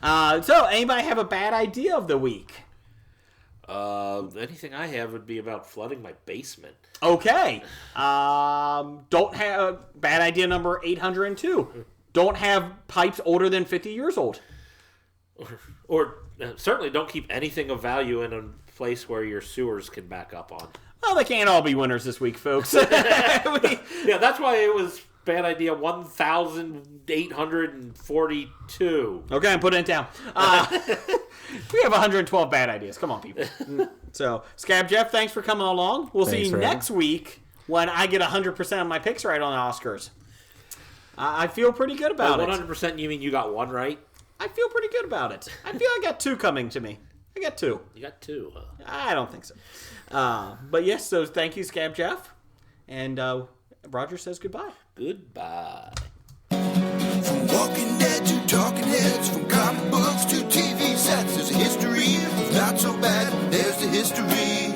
So, anybody have a bad idea of the week? Anything I have would be about flooding my basement. Okay. Don't have bad idea number 802. Don't have pipes older than 50 years old. Or certainly don't keep anything of value in a place where your sewers can back up on. Well, they can't all be winners this week, folks. Yeah, that's why it was bad idea 1,842. Okay, I'm putting it down. We have 112 bad ideas. Come on, people. So, Scab Jeff, thanks for coming along. We'll see you next week when I get 100% of my picks right on the Oscars. I feel pretty good about it. 100%, you mean you got one right? I feel pretty good about it. I feel I got 2 coming to me. I got 2. You got 2. I don't think so. But yes, so thank you, Scab Jeff. And Roger says goodbye. Goodbye. From Walking Dead to Talking Heads, from comic books to TV sets, there's a history of not so bad. There's the history.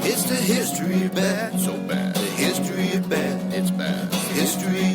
It's the history of bad, so bad. The history of bad, it's bad. History